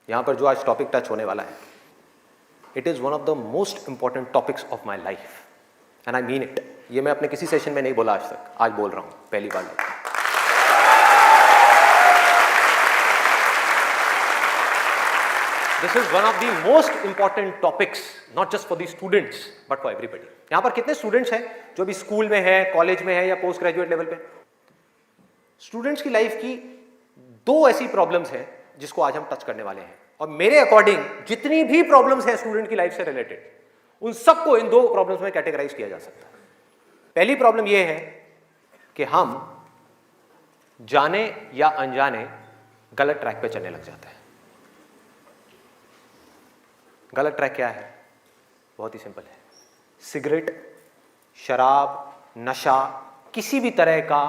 यहाँ पर जो आज टॉपिक टच होने वाला है, it is one of the most important topics of my life and I mean it. ये मैं अपने किसी सेशन में नहीं बोला आज तक, आज बोल रहा हूँ पहली बार। This is one of the most important topics, not just for the students but for everybody. यहाँ पर कितने स्टूडेंट्स हैं जो भी स्कूल में है, कॉलेज में है या पोस्ट ग्रेजुएट लेवल पे? स्टूडेंट्स की लाइफ की दो ऐसी प्रॉब्लम्स हैं जिसको आज हम टच करने वाले हैं, और मेरे अकॉर्डिंग जितनी भी प्रॉब्लम्स हैं स्टूडेंट की लाइफ से रिलेटेड, उन सबको इन दो प्रॉब्लम्स में कैटेगराइज किया जा सकता है। पहली प्रॉब्लम यह है कि हम जाने या अनजाने गलत ट्रैक पे चलने लग जाते हैं। गलत ट्रैक क्या है? बहुत ही सिंपल है। सिगरेट, शराब, नशा, किसी भी तरह का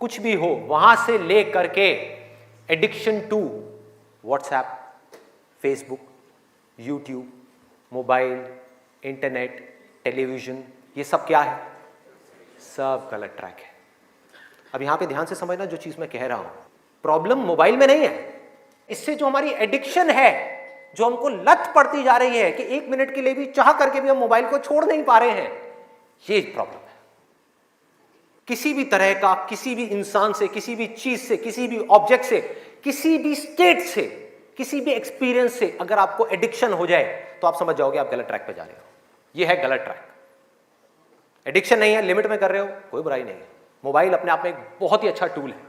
कुछ भी हो, वहां से ले करके addiction to WhatsApp, Facebook, YouTube, mobile, internet, television, ये सब क्या है? सब गलत ट्रैक है। अब यहां पे ध्यान से समझना जो चीज मैं कह रहा हूं। प्रॉब्लम मोबाइल में नहीं है, इससे जो हमारी एडिक्शन है, जो हमको लत पड़ती जा रही है कि एक मिनट के लिए भी चाह करके भी हम मोबाइल को छोड़ नहीं पा रहे हैं, ये प्रॉब्लम है। किसी भी तरह का, किसी भी इंसान से, किसी भी चीज से, किसी भी ऑब्जेक्ट से, किसी भी स्टेट से, किसी भी एक्सपीरियंस से अगर आपको एडिक्शन हो जाए तो आप समझ जाओगे आप गलत ट्रैक पे जा रहे हो। ये है गलत ट्रैक। एडिक्शन नहीं है, लिमिट में कर रहे हो, कोई बुराई नहीं है। मोबाइल अपने आप में एक बहुत ही अच्छा टूल है।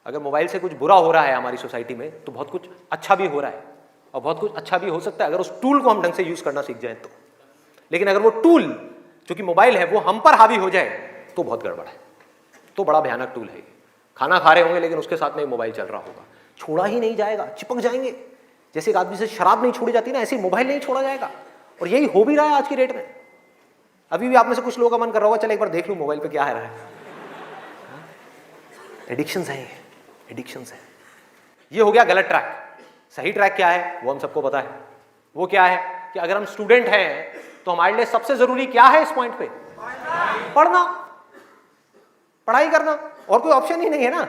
अगर मोबाइल से कुछ बुरा हो रहा है हमारी सोसाइटी में, तो बहुत कुछ अच्छा भी हो रहा है और बहुत कुछ अच्छा भी हो सकता है अगर उस टूल को हम ढंग से यूज करना सीख जाए तो। लेकिन अगर वो टूल जो कि मोबाइल है वो हम पर हावी हो जाए तो बहुत गड़बड़ है, तो बड़ा भयानक टूल है। खाना खा रहे होंगे लेकिन उसके साथ में मोबाइल चल रहा होगा, छोड़ा ही नहीं जाएगा, चिपक जाएंगे। जैसे एक आदमी से शराब नहीं छोड़ी जाती ना, ऐसे मोबाइल नहीं छोड़ा जाएगा। और यही हो भी रहा है आज की डेट में। अभी भी आप में से कुछ लोगों का मन कर रहा होगा चल एक बार देख लूं मोबाइल पे क्या है रहा है। एडिक्शंस है, एडिक्शंस है। ये हो गया गलत ट्रैक। सही ट्रैक क्या है वो हम सबको पता है। वो क्या है कि अगर हम स्टूडेंट हैं तो हमारे लिए सबसे जरूरी क्या है इस पॉइंट पे? पढ़ना, पढ़ाई करना, और कोई ऑप्शन ही नहीं है ना।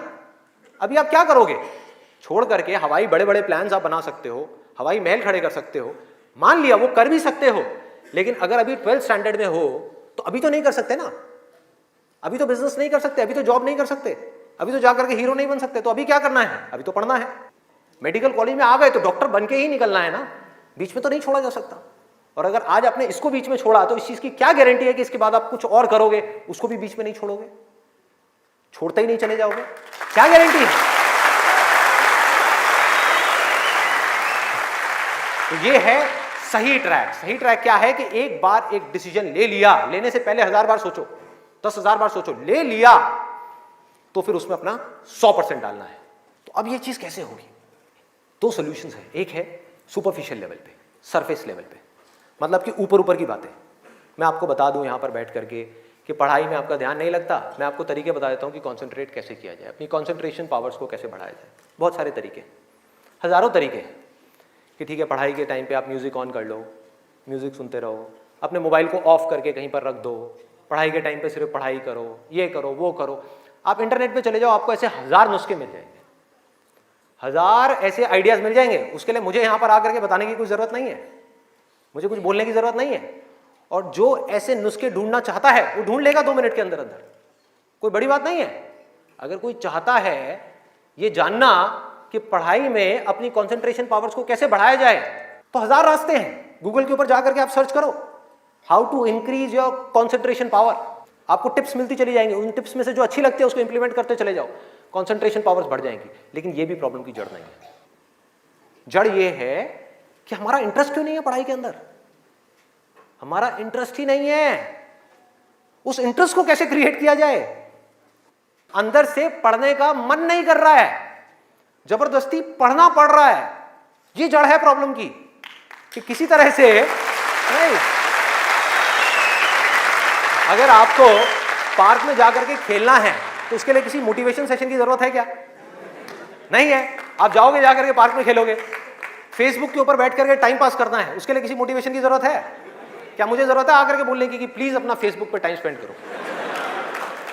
अभी आप क्या करोगे? छोड़ करके हवाई बड़े बड़े प्लान्स आप बना सकते हो, हवाई महल खड़े कर सकते हो, मान लिया वो कर भी सकते हो, लेकिन अगर अभी 12th स्टैंडर्ड में हो तो अभी तो नहीं कर सकते ना। अभी तो बिजनेस नहीं कर सकते, अभी तो जॉब नहीं कर सकते, अभी तो जाकर के हीरो नहीं बन सकते। तो अभी क्या करना है? अभी तो पढ़ना है। मेडिकल कॉलेज में आ गए तो डॉक्टर बन के ही निकलना है ना, बीच में तो नहीं छोड़ा जा सकता। और अगर आज आपने इसको बीच में छोड़ा तो इस चीज की क्या गारंटी है कि इसके बाद आप कुछ और करोगे, उसको भी बीच में नहीं छोड़ोगे, छोड़ते ही नहीं चले जाओगे? क्या गारंटी है? तो ये है सही ट्रैक। सही ट्रैक क्या है कि एक बार एक डिसीजन ले लिया, लेने से पहले 1000 बार सोचो, 10,000 बार सोचो, ले लिया तो फिर उसमें अपना 100% डालना है। तो अब ये चीज कैसे होगी? दो सॉल्यूशंस है। एक है सुपरफिशियल लेवल पे, सरफेस लेवल पे, मतलब कि ऊपर ऊपर की बातें। मैं आपको बता दूं यहां पर बैठ करके कि पढ़ाई में आपका ध्यान नहीं लगता, मैं आपको तरीके बता देता हूं कि कॉन्सेंट्रेट कैसे किया जाए, अपनी कॉन्सेंट्रेशन पावर्स को कैसे बढ़ाया जाए। बहुत सारे तरीके, हजारों तरीके हैं कि ठीक है पढ़ाई के टाइम पे आप म्यूजिक ऑन कर लो, म्यूजिक सुनते रहो, अपने मोबाइल को ऑफ करके कहीं पर रख दो, पढ़ाई के टाइम पे सिर्फ पढ़ाई करो, ये करो वो करो। आप इंटरनेट पे चले जाओ, आपको ऐसे 1000 नुस्खे मिल जाएंगे, 1000 ऐसे आइडियाज मिल जाएंगे। उसके लिए मुझे यहां पर आकर के बताने की कोई जरूरत नहीं है, मुझे कुछ बोलने की जरूरत नहीं है। और जो ऐसे नुस्खे ढूंढना चाहता है वो ढूंढ लेगा 2 मिनट के अंदर अंदर, कोई बड़ी बात नहीं है। अगर कोई चाहता है ये जानना कि पढ़ाई में अपनी कंसंट्रेशन पावर्स को कैसे बढ़ाया जाए, तो 1000 रास्ते हैं। गूगल के ऊपर जाकर के आप सर्च करो how to increase your concentration power, आपको टिप्स मिलती चली जाएंगी। उन टिप्स में से जो अच्छी लगती है उसको इंप्लीमेंट करते चले जाओ, कंसंट्रेशन पावर्स बढ़ जाएंगी। लेकिन ये भी प्रॉब्लम की जड़ नहीं है। जड़ ये है कि हमारा इंटरेस्ट क्यों नहीं है पढ़ाई के अंदर? हमारा इंटरेस्ट ही नहीं है। उस इंटरेस्ट को कैसे क्रिएट किया जाए? अंदर से पढ़ने का मन नहीं कर रहा है, जबरदस्ती पढ़ना पड़ रहा है। ये जड़ है प्रॉब्लम की कि किसी तरह से नहीं। अगर आपको पार्क में जाकर के खेलना है तो उसके लिए किसी मोटिवेशन सेशन की जरूरत है क्या? नहीं है। आप जाओगे जाकर के पार्क में खेलोगे। फेसबुक के ऊपर बैठ करके टाइम पास करना है, उसके लिए किसी मोटिवेशन की जरूरत है क्या? मुझे जरूरत है आकर के बोलने की कि प्लीज अपना फेसबुक पे टाइम स्पेंड करो,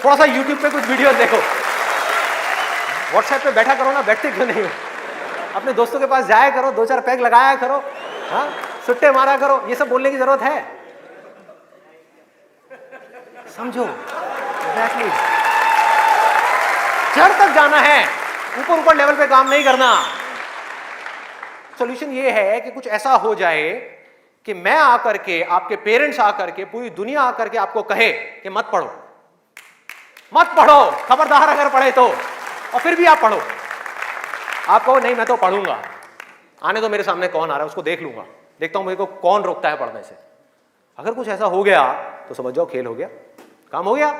थोड़ा सा यूट्यूब पे कुछ वीडियो देखो, व्हाट्सएप पे बैठा करो ना, बैठते क्यों नहीं हो? अपने दोस्तों के पास जाया करो, 2-4 पैग लगाया करो, हाँ, सुट्टे मारा करो, ये सब बोलने की जरूरत है? समझो, एग्जैक्टली। जड़ तक जाना है, ऊपर ऊपर लेवल पे काम नहीं करना। सॉल्यूशन ये है कि कुछ ऐसा हो जाए कि मैं आकर के, आपके पेरेंट्स आकर के, पूरी दुनिया आकर के आपको कहे कि मत पढ़ो, मत पढ़ो, खबरदार अगर पढ़े तो, और फिर भी आप पढ़ो। आप कहो नहीं मैं तो पढ़ूंगा, आने तो मेरे सामने कौन आ रहा है उसको देख लूंगा, देखता हूं मेरे को कौन रोकता है पढ़ने से। अगर कुछ ऐसा हो गया तो समझ जाओ खेल हो गया, काम हो गया।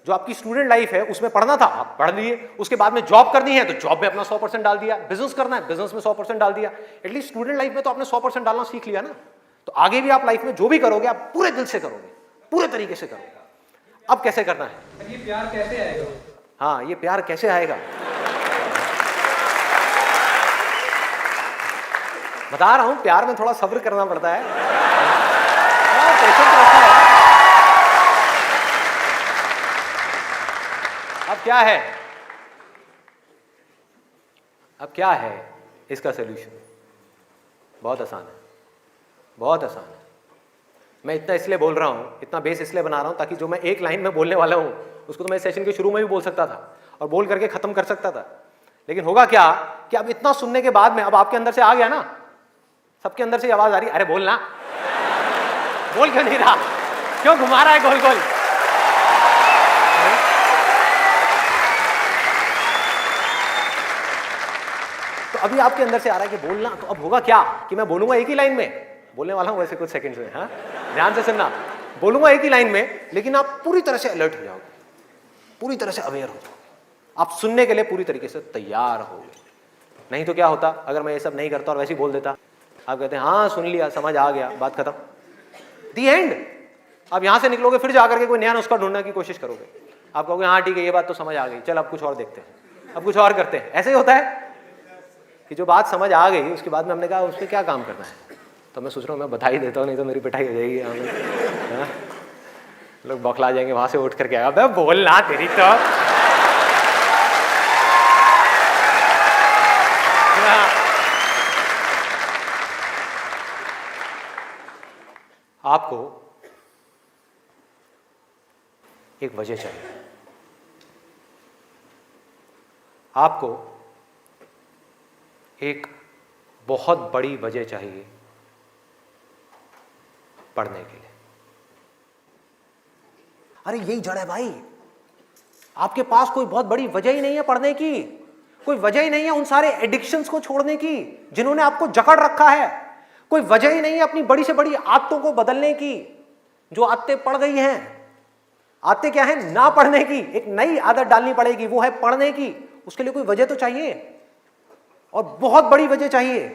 जो आपकी स्टूडेंट लाइफ है उसमें पढ़ना था, आप पढ़ लिए, उसके बाद में जॉब करनी है तो जॉब में अपना 100% डाल दिया, बिजनेस करना है बिजनेस में 100% डाल दिया। एटलीस्ट स्टूडेंट लाइफ में तो आपने 100% डालना सीख लिया ना, तो आगे भी आप लाइफ में जो भी करोगे आप पूरे दिल से करोगे, पूरे तरीके से करोगे। अब कैसे करना है? ये प्यार कैसे आएगा? हाँ, ये प्यार कैसे आएगा बता रहा हूं, प्यार में थोड़ा सब्र करना पड़ता है, पेशेंस रखना है। अब क्या है, अब क्या है इसका सलूशन? बहुत आसान है, बहुत आसान है। मैं इतना इसलिए बोल रहा हूं, इतना बेस इसलिए बना रहा हूं ताकि जो मैं एक लाइन में बोलने वाला हूं उसको तो मैं सेशन के शुरू में भी बोल सकता था और बोल करके खत्म कर सकता था। लेकिन होगा क्या कि अब इतना सुनने के बाद में अब आपके अंदर से आ गया ना, सबके अंदर से आवाज आ रही, अरे बोलना, बोल क्यों नहीं रहा, क्यों घुमा रहा है गोल गोल? तो अभी आपके अंदर से आ रहा है कि बोलना, तो अब होगा क्या कि मैं बोलूंगा एक ही लाइन में, बोलने वाला हूं वैसे कुछ सेकंड्स में, हाँ ध्यान से सुनना, बोलूंगा एक ही लाइन में, लेकिन आप पूरी तरह से अलर्ट हो जाओगे, पूरी तरह से अवेयर हो जाओगे, आप सुनने के लिए पूरी तरीके से तैयार होगे। नहीं तो क्या होता अगर मैं ये सब नहीं करता और वैसे ही बोल देता, आप कहते हैं हाँ सुन लिया, समझ आ गया, बात खत्म, दी एंड। अब यहां से निकलोगे फिर जाकर के कोई नया नुस्खा ढूंढने की कोशिश करोगे, आप कहोगे हाँ ठीक है ये बात तो समझ आ गई, चल अब कुछ और देखते हैं, अब कुछ और करते हैं। ऐसे ही होता है कि जो बात समझ आ गई उसके बाद में हमने कहा उस पर क्या काम करना है, तो मैं सोच रहा हूँ मैं बता ही देता हूँ, नहीं तो मेरी पिटाई हो जाएगी, हाँ? लोग बौखला जाएंगे, वहां से उठ करके आएगा, बे बोलना तेरी तो। आपको एक वजह चाहिए, आपको एक बहुत बड़ी वजह चाहिए पढ़ने के लिए। अरे यही जड़ है भाई, आपके पास कोई बहुत बड़ी वजह ही नहीं है पढ़ने की, कोई वजह ही नहीं है उन सारे एडिक्शंस को छोड़ने की जिन्होंने आपको जकड़ रखा है, कोई वजह ही नहीं है अपनी बड़ी से बड़ी आदतों को बदलने की, जो आदतें पड़ गई हैं। आदतें क्या है? ना पढ़ने की, एक नई आदत डालनी पड़ेगी, वो है पढ़ने की। उसके लिए कोई वजह तो चाहिए, और बहुत बड़ी वजह चाहिए,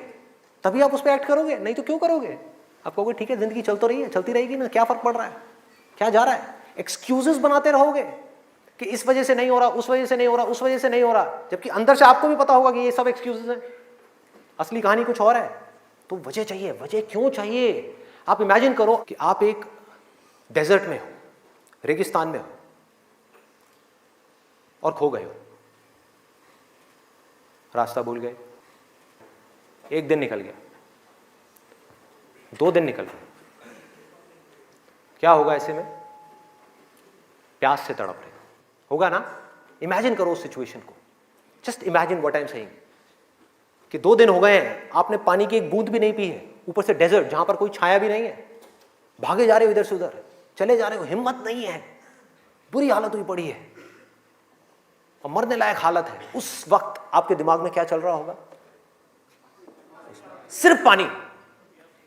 तभी आप उस पर एक्ट करोगे, नहीं तो क्यों करोगे? आप कहोगे ठीक है जिंदगी चल तो रही है, चलती रहेगी ना, क्या फर्क पड़ रहा है, क्या जा रहा है? एक्सक्यूजेस बनाते रहोगे कि इस वजह से नहीं हो रहा, उस वजह से नहीं हो रहा, उस वजह से नहीं हो रहा, जबकि अंदर से आपको भी पता होगा कि ये सब एक्सक्यूजेस हैं, असली कहानी कुछ और है। तो वजह चाहिए। वजह क्यों चाहिए? आप इमेजिन करो कि आप एक डेजर्ट में हो, रेगिस्तान में हो और खो गए हो, रास्ता भूल गए, एक दिन निकल गया, 2 दिन निकल गए, क्या होगा ऐसे में? प्यास से तड़प रहे होगा ना? इमेजिन करो उस सिचुएशन को, just imagine what I am saying कि 2 दिन हो गए हैं, आपने पानी की एक बूंद भी नहीं पी है, ऊपर से डेजर्ट जहां पर कोई छाया भी नहीं है, भागे जा रहे हो इधर से उधर, चले जा रहे हो, हिम्मत नहीं है, बुरी हालत हुई पड़ी है और मरने लायक हालत है। उस वक्त आपके दिमाग में क्या चल रहा होगा? सिर्फ पानी,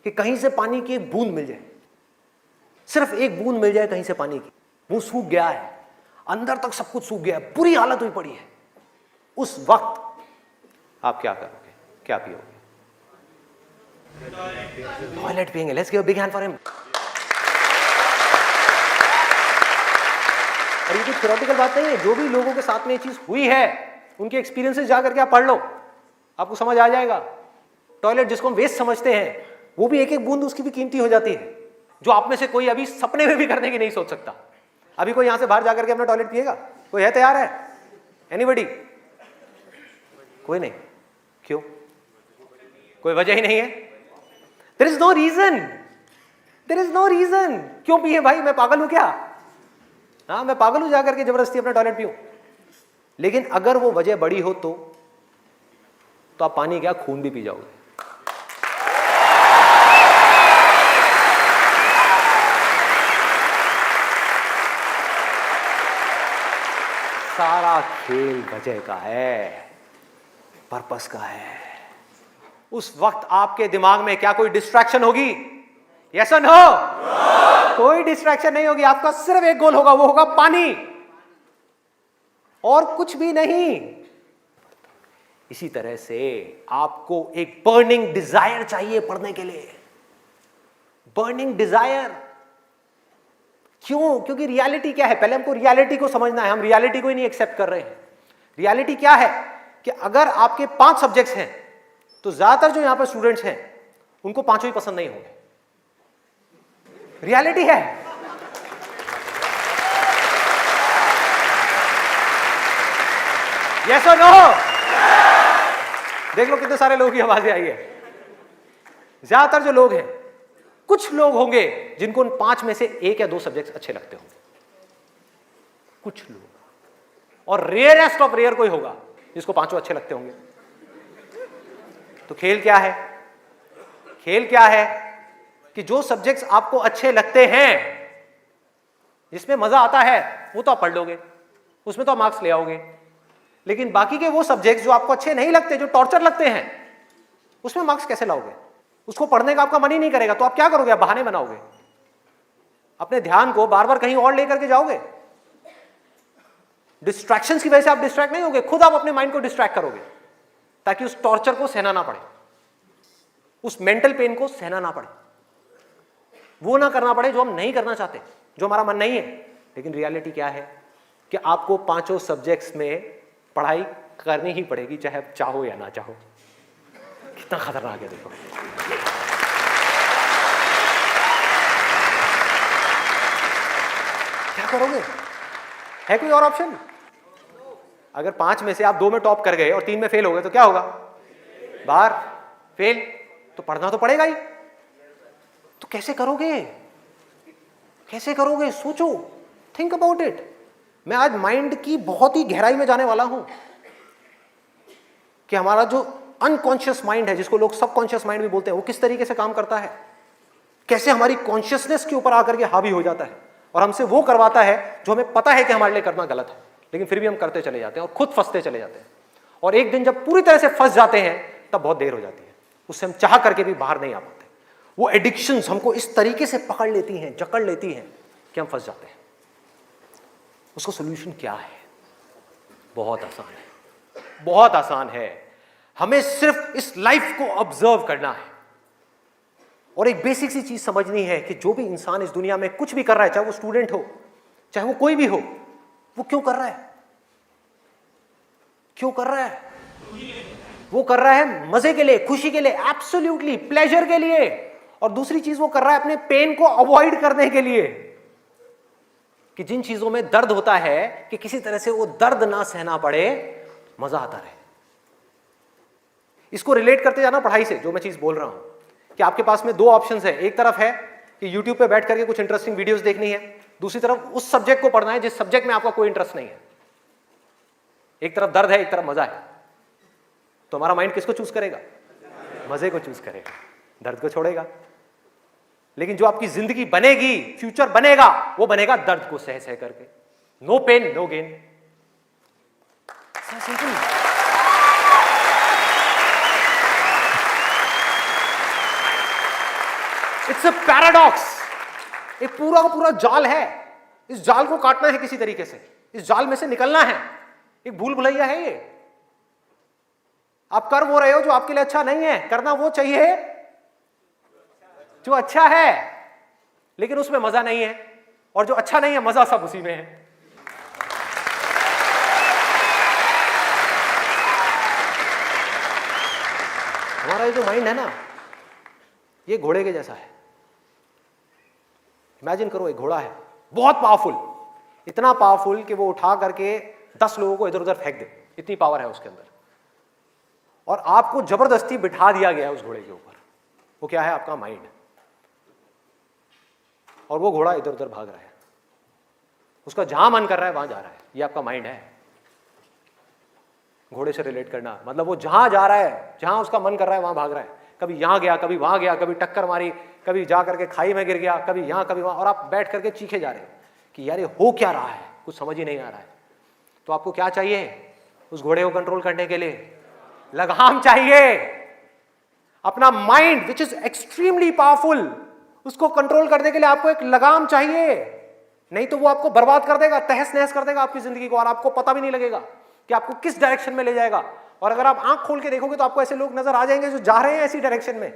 कि कहीं से पानी की एक बूंद मिल जाए, सिर्फ एक बूंद मिल जाए कहीं से पानी की। मुंह सूख गया है, अंदर तक सब कुछ सूख गया है, बुरी हालत हुई पड़ी है। उस वक्त आप क्या करोगे? क्या पियोगे? टॉयलेट पिएंगे। Let's give a big hand for him. और ये कोई थ्योरेटिकल बात नहीं है, जो भी लोगों के साथ में ये चीज हुई है उनके एक्सपीरियंसेस जाकर के आप पढ़ लो, आपको समझ आ जाएगा। टॉयलेट जिसको हम वेस्ट समझते हैं, वो भी एक एक बूंद उसकी भी कीमती हो जाती है, जो आप में से कोई अभी सपने में भी करने की नहीं सोच सकता। अभी कोई यहां से बाहर जाकर के अपना टॉयलेट पिएगा? कोई है तैयार है? एनीबडी? कोई नहीं। क्यों? कोई वजह ही नहीं है। There is no reason, there is no reason. क्यों पिए भाई, मैं पागल हूं क्या? हाँ, मैं पागल हूं जाकर के जबरदस्ती अपना टॉयलेट पीऊं? लेकिन अगर वो वजह बड़ी हो तो आप पानी क्या, खून भी पी जाओगे। सारा खेल वजह का है, पर्पस का है। उस वक्त आपके दिमाग में क्या कोई डिस्ट्रैक्शन होगी? यस और नो? कोई डिस्ट्रैक्शन नहीं होगी। आपका सिर्फ एक गोल होगा, वो होगा पानी, और कुछ भी नहीं। इसी तरह से आपको एक बर्निंग डिजायर चाहिए पढ़ने के लिए। बर्निंग डिजायर क्यों? क्योंकि रियलिटी क्या है, पहले हमको रियलिटी को समझना है। हम रियलिटी को ही नहीं एक्सेप्ट कर रहे हैं। रियलिटी क्या है कि अगर आपके 5 सब्जेक्ट्स हैं तो ज्यादातर जो यहां पर स्टूडेंट्स हैं उनको 5 ही पसंद नहीं होंगे। रियलिटी है। यस और नो? देख लो कितने सारे लोगों की आवाजें आई है। ज्यादातर जो लोग हैं, कुछ लोग होंगे जिनको उन 5 में से 1 या 2 सब्जेक्ट्स अच्छे लगते होंगे, कुछ लोग, और रेयरेस्ट ऑफ रेयर कोई होगा जिसको 5 अच्छे लगते होंगे। तो खेल क्या है? खेल क्या है कि जो सब्जेक्ट्स आपको अच्छे लगते हैं, जिसमें मजा आता है, वो तो आप पढ़ लोगे, उसमें तो आप मार्क्स ले आओगे। लेकिन बाकी के वो सब्जेक्ट्स जो आपको अच्छे नहीं लगते, जो टॉर्चर लगते हैं, उसमें मार्क्स कैसे लाओगे? उसको पढ़ने का आपका मन ही नहीं करेगा, तो आप क्या करोगे? आप बहाने बनाओगे, अपने ध्यान को बार बार कहीं और लेकर के जाओगे। डिस्ट्रैक्शंस की वजह से आप डिस्ट्रैक्ट नहीं होगे, खुद आप अपने माइंड को डिस्ट्रैक्ट करोगे ताकि उस टॉर्चर को सहना ना पड़े, उस मेंटल पेन को सहना ना पड़े, वो ना करना पड़े जो हम नहीं करना चाहते, जो हमारा मन नहीं है। लेकिन रियलिटी क्या है कि आपको 5 सब्जेक्ट्स में पढ़ाई करनी ही पड़ेगी, चाहे आप चाहो या ना चाहो। कितना खतरनाक है देखो। क्या करोगे? है कोई और ऑप्शन? अगर 5 में से आप 2 में टॉप कर गए और 3 में फेल हो गए तो क्या होगा? बाहर, फेल। तो पढ़ना तो पड़ेगा ही। तो कैसे करोगे? कैसे करोगे? सोचो, थिंक अबाउट इट। मैं आज माइंड की बहुत ही गहराई में जाने वाला हूं कि हमारा जो अनकॉन्शियस माइंड है, जिसको लोग सबकॉन्शियस माइंड भी बोलते हैं, वो किस तरीके से काम करता है, कैसे हमारी कॉन्शियसनेस के ऊपर आकर के हावी हो जाता है और हमसे वो करवाता है जो हमें पता है कि हमारे लिए करना गलत है, लेकिन फिर भी हम करते चले जाते हैं और खुद फंसते चले जाते हैं। और एक दिन जब पूरी तरह से फंस जाते हैं तब बहुत देर हो जाती है, उससे हम चाह करके भी बाहर नहीं आ पाते। वो एडिक्शंस हमको इस तरीके से पकड़ लेती हैं, जकड़ लेती हैं कि हम फंस जाते हैं। उसका सोल्यूशन क्या है? बहुत आसान है, बहुत आसान है। हमें सिर्फ इस लाइफ को ऑब्जर्व करना है और एक बेसिक सी चीज समझनी है कि जो भी इंसान इस दुनिया में कुछ भी कर रहा है, चाहे वो स्टूडेंट हो, चाहे वो कोई भी हो, वो क्यों कर रहा है? क्यों कर रहा है? वो कर रहा है मजे के लिए, खुशी के लिए, एब्सोल्युटली प्लेजर के लिए। और दूसरी चीज वो कर रहा है अपने पेन को अवॉइड करने के लिए, कि जिन चीजों में दर्द होता है कि किसी तरह से वो दर्द ना सहना पड़े, मजा आता रहे। इसको रिलेट करते जाना पढ़ाई से, जो मैं चीज बोल रहा हूं कि आपके पास में 2 ऑप्शंस है। एक तरफ है कि YouTube पे बैठ करके कुछ इंटरेस्टिंग वीडियोस देखनी है, दूसरी तरफ उस सब्जेक्ट को पढ़ना है जिस सब्जेक्ट में आपका कोई इंटरेस्ट नहीं है। एक तरफ दर्द है, एक तरफ मजा है, तो हमारा माइंड किसको चूज करेगा? मजे को चूज करेगा, दर्द को छोड़ेगा। लेकिन जो आपकी जिंदगी बनेगी, फ्यूचर बनेगा, वो बनेगा दर्द को सह सह करके। No pain no gain. It's a paradox. एक पूरा का पूरा जाल है, इस जाल को काटना है किसी तरीके से, इस जाल में से निकलना है। एक भूल भुलैया है ये। आप कर वो रहे हो जो आपके लिए अच्छा नहीं है, करना वो चाहिए जो अच्छा है, लेकिन उसमें मजा नहीं है, और जो अच्छा नहीं है मजा सब उसी में है। हमारा ये जो माइंड है ना, ये घोड़े के जैसा है। इमेजिन करो, एक घोड़ा है बहुत पावरफुल, इतना पावरफुल कि वो उठा करके 10 लोगों को इधर उधर फेंक दे, इतनी पावर है उसके अंदर। और आपको जबरदस्ती बिठा दिया गया है उस घोड़े के ऊपर। वो क्या है? आपका माइंड। और वो घोड़ा इधर उधर भाग रहा है, उसका जहां मन कर रहा है वहां जा रहा है। ये आपका माइंड है। घोड़े से रिलेट करना मतलब वो जहां जा रहा है, जहां उसका मन कर रहा है वहां भाग रहा है। कभी यहां गया, कभी वहां गया, कभी टक्कर मारी, कभी जा करके खाई में गिर गया, कभी यहां कभी वहां, और आप बैठ करके चीखे जा रहे हैं कि यार ये हो क्या रहा है, कुछ समझ ही नहीं आ रहा है। तो आपको क्या चाहिए उस घोड़े को कंट्रोल करने के लिए? लगाम चाहिए। अपना mind which is extremely powerful, उसको कंट्रोल करने के लिए आपको एक लगाम चाहिए। नहीं तो वो आपको बर्बाद कर देगा, तहस नहस कर देगा आपकी जिंदगी को, और आपको पता भी नहीं लगेगा कि आपको किस डायरेक्शन में ले जाएगा। और अगर आप आंख खोल के देखोगे तो आपको ऐसे लोग नजर आ जाएंगे जो जा रहे हैं ऐसी डायरेक्शन में,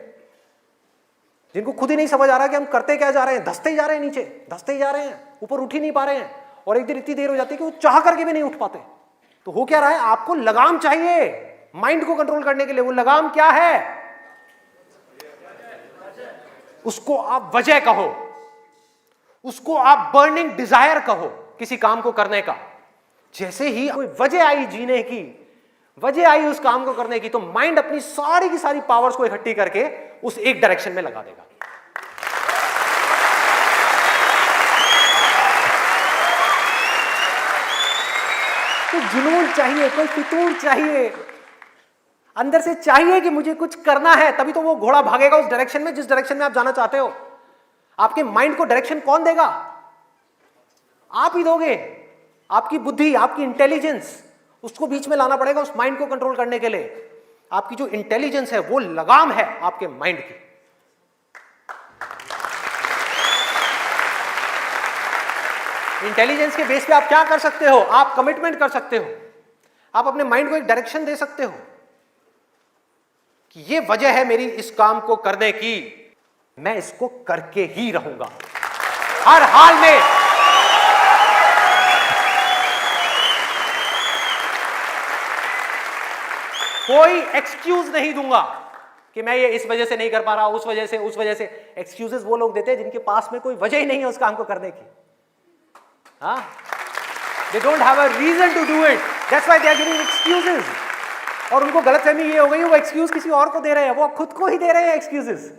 जिनको खुद ही नहीं समझ आ रहा कि हम करते क्या जा रहे हैं, धंसते ही जा रहे हैं, नीचे धंसते ही जा रहे हैं, ऊपर उठ ही नहीं पा रहे हैं। और एक दिन इतनी देर हो जाती है कि वो चाह करके भी नहीं उठ पाते। तो हो क्या रहा है? आपको लगाम चाहिए माइंड को कंट्रोल करने के लिए। वो लगाम क्या है? उसको आप वजह कहो, उसको आप बर्निंग डिजायर कहो किसी काम को करने का। जैसे ही कोई वजह आई जीने की, वजह आई उस काम को करने की, तो माइंड अपनी सारी की सारी पावर्स को इकट्ठी करके उस एक डायरेक्शन में लगा देगा। तो जुनून चाहिए, कोई फितूर चाहिए, अंदर से चाहिए कि मुझे कुछ करना है, तभी तो वो घोड़ा भागेगा उस डायरेक्शन में जिस डायरेक्शन में आप जाना चाहते हो। आपके माइंड को डायरेक्शन कौन देगा? आप ही दोगे। आपकी बुद्धि, आपकी इंटेलिजेंस, उसको बीच में लाना पड़ेगा उस माइंड को कंट्रोल करने के लिए। आपकी जो इंटेलिजेंस है वो लगाम है आपके माइंड की। इंटेलिजेंस के बेस पे आप क्या कर सकते हो? आप कमिटमेंट कर सकते हो, आप अपने माइंड को एक डायरेक्शन दे सकते हो कि ये वजह है मेरी इस काम को करने की, मैं इसको करके ही रहूंगा हर हाल में। कोई एक्सक्यूज नहीं दूंगा कि मैं ये इस वजह से नहीं कर पा रहा, उस वजह से। एक्सक्यूजेस वो लोग देते हैं जिनके पास में कोई वजह ही नहीं है उस काम को करने की। They don't have a reason to do it. That's why they are giving excuses. और उनको गलतफहमी ये हो गई, वो एक्सक्यूज किसी और को दे रहे हैं, वो खुद को ही दे रहे हैं एक्सक्यूजेस।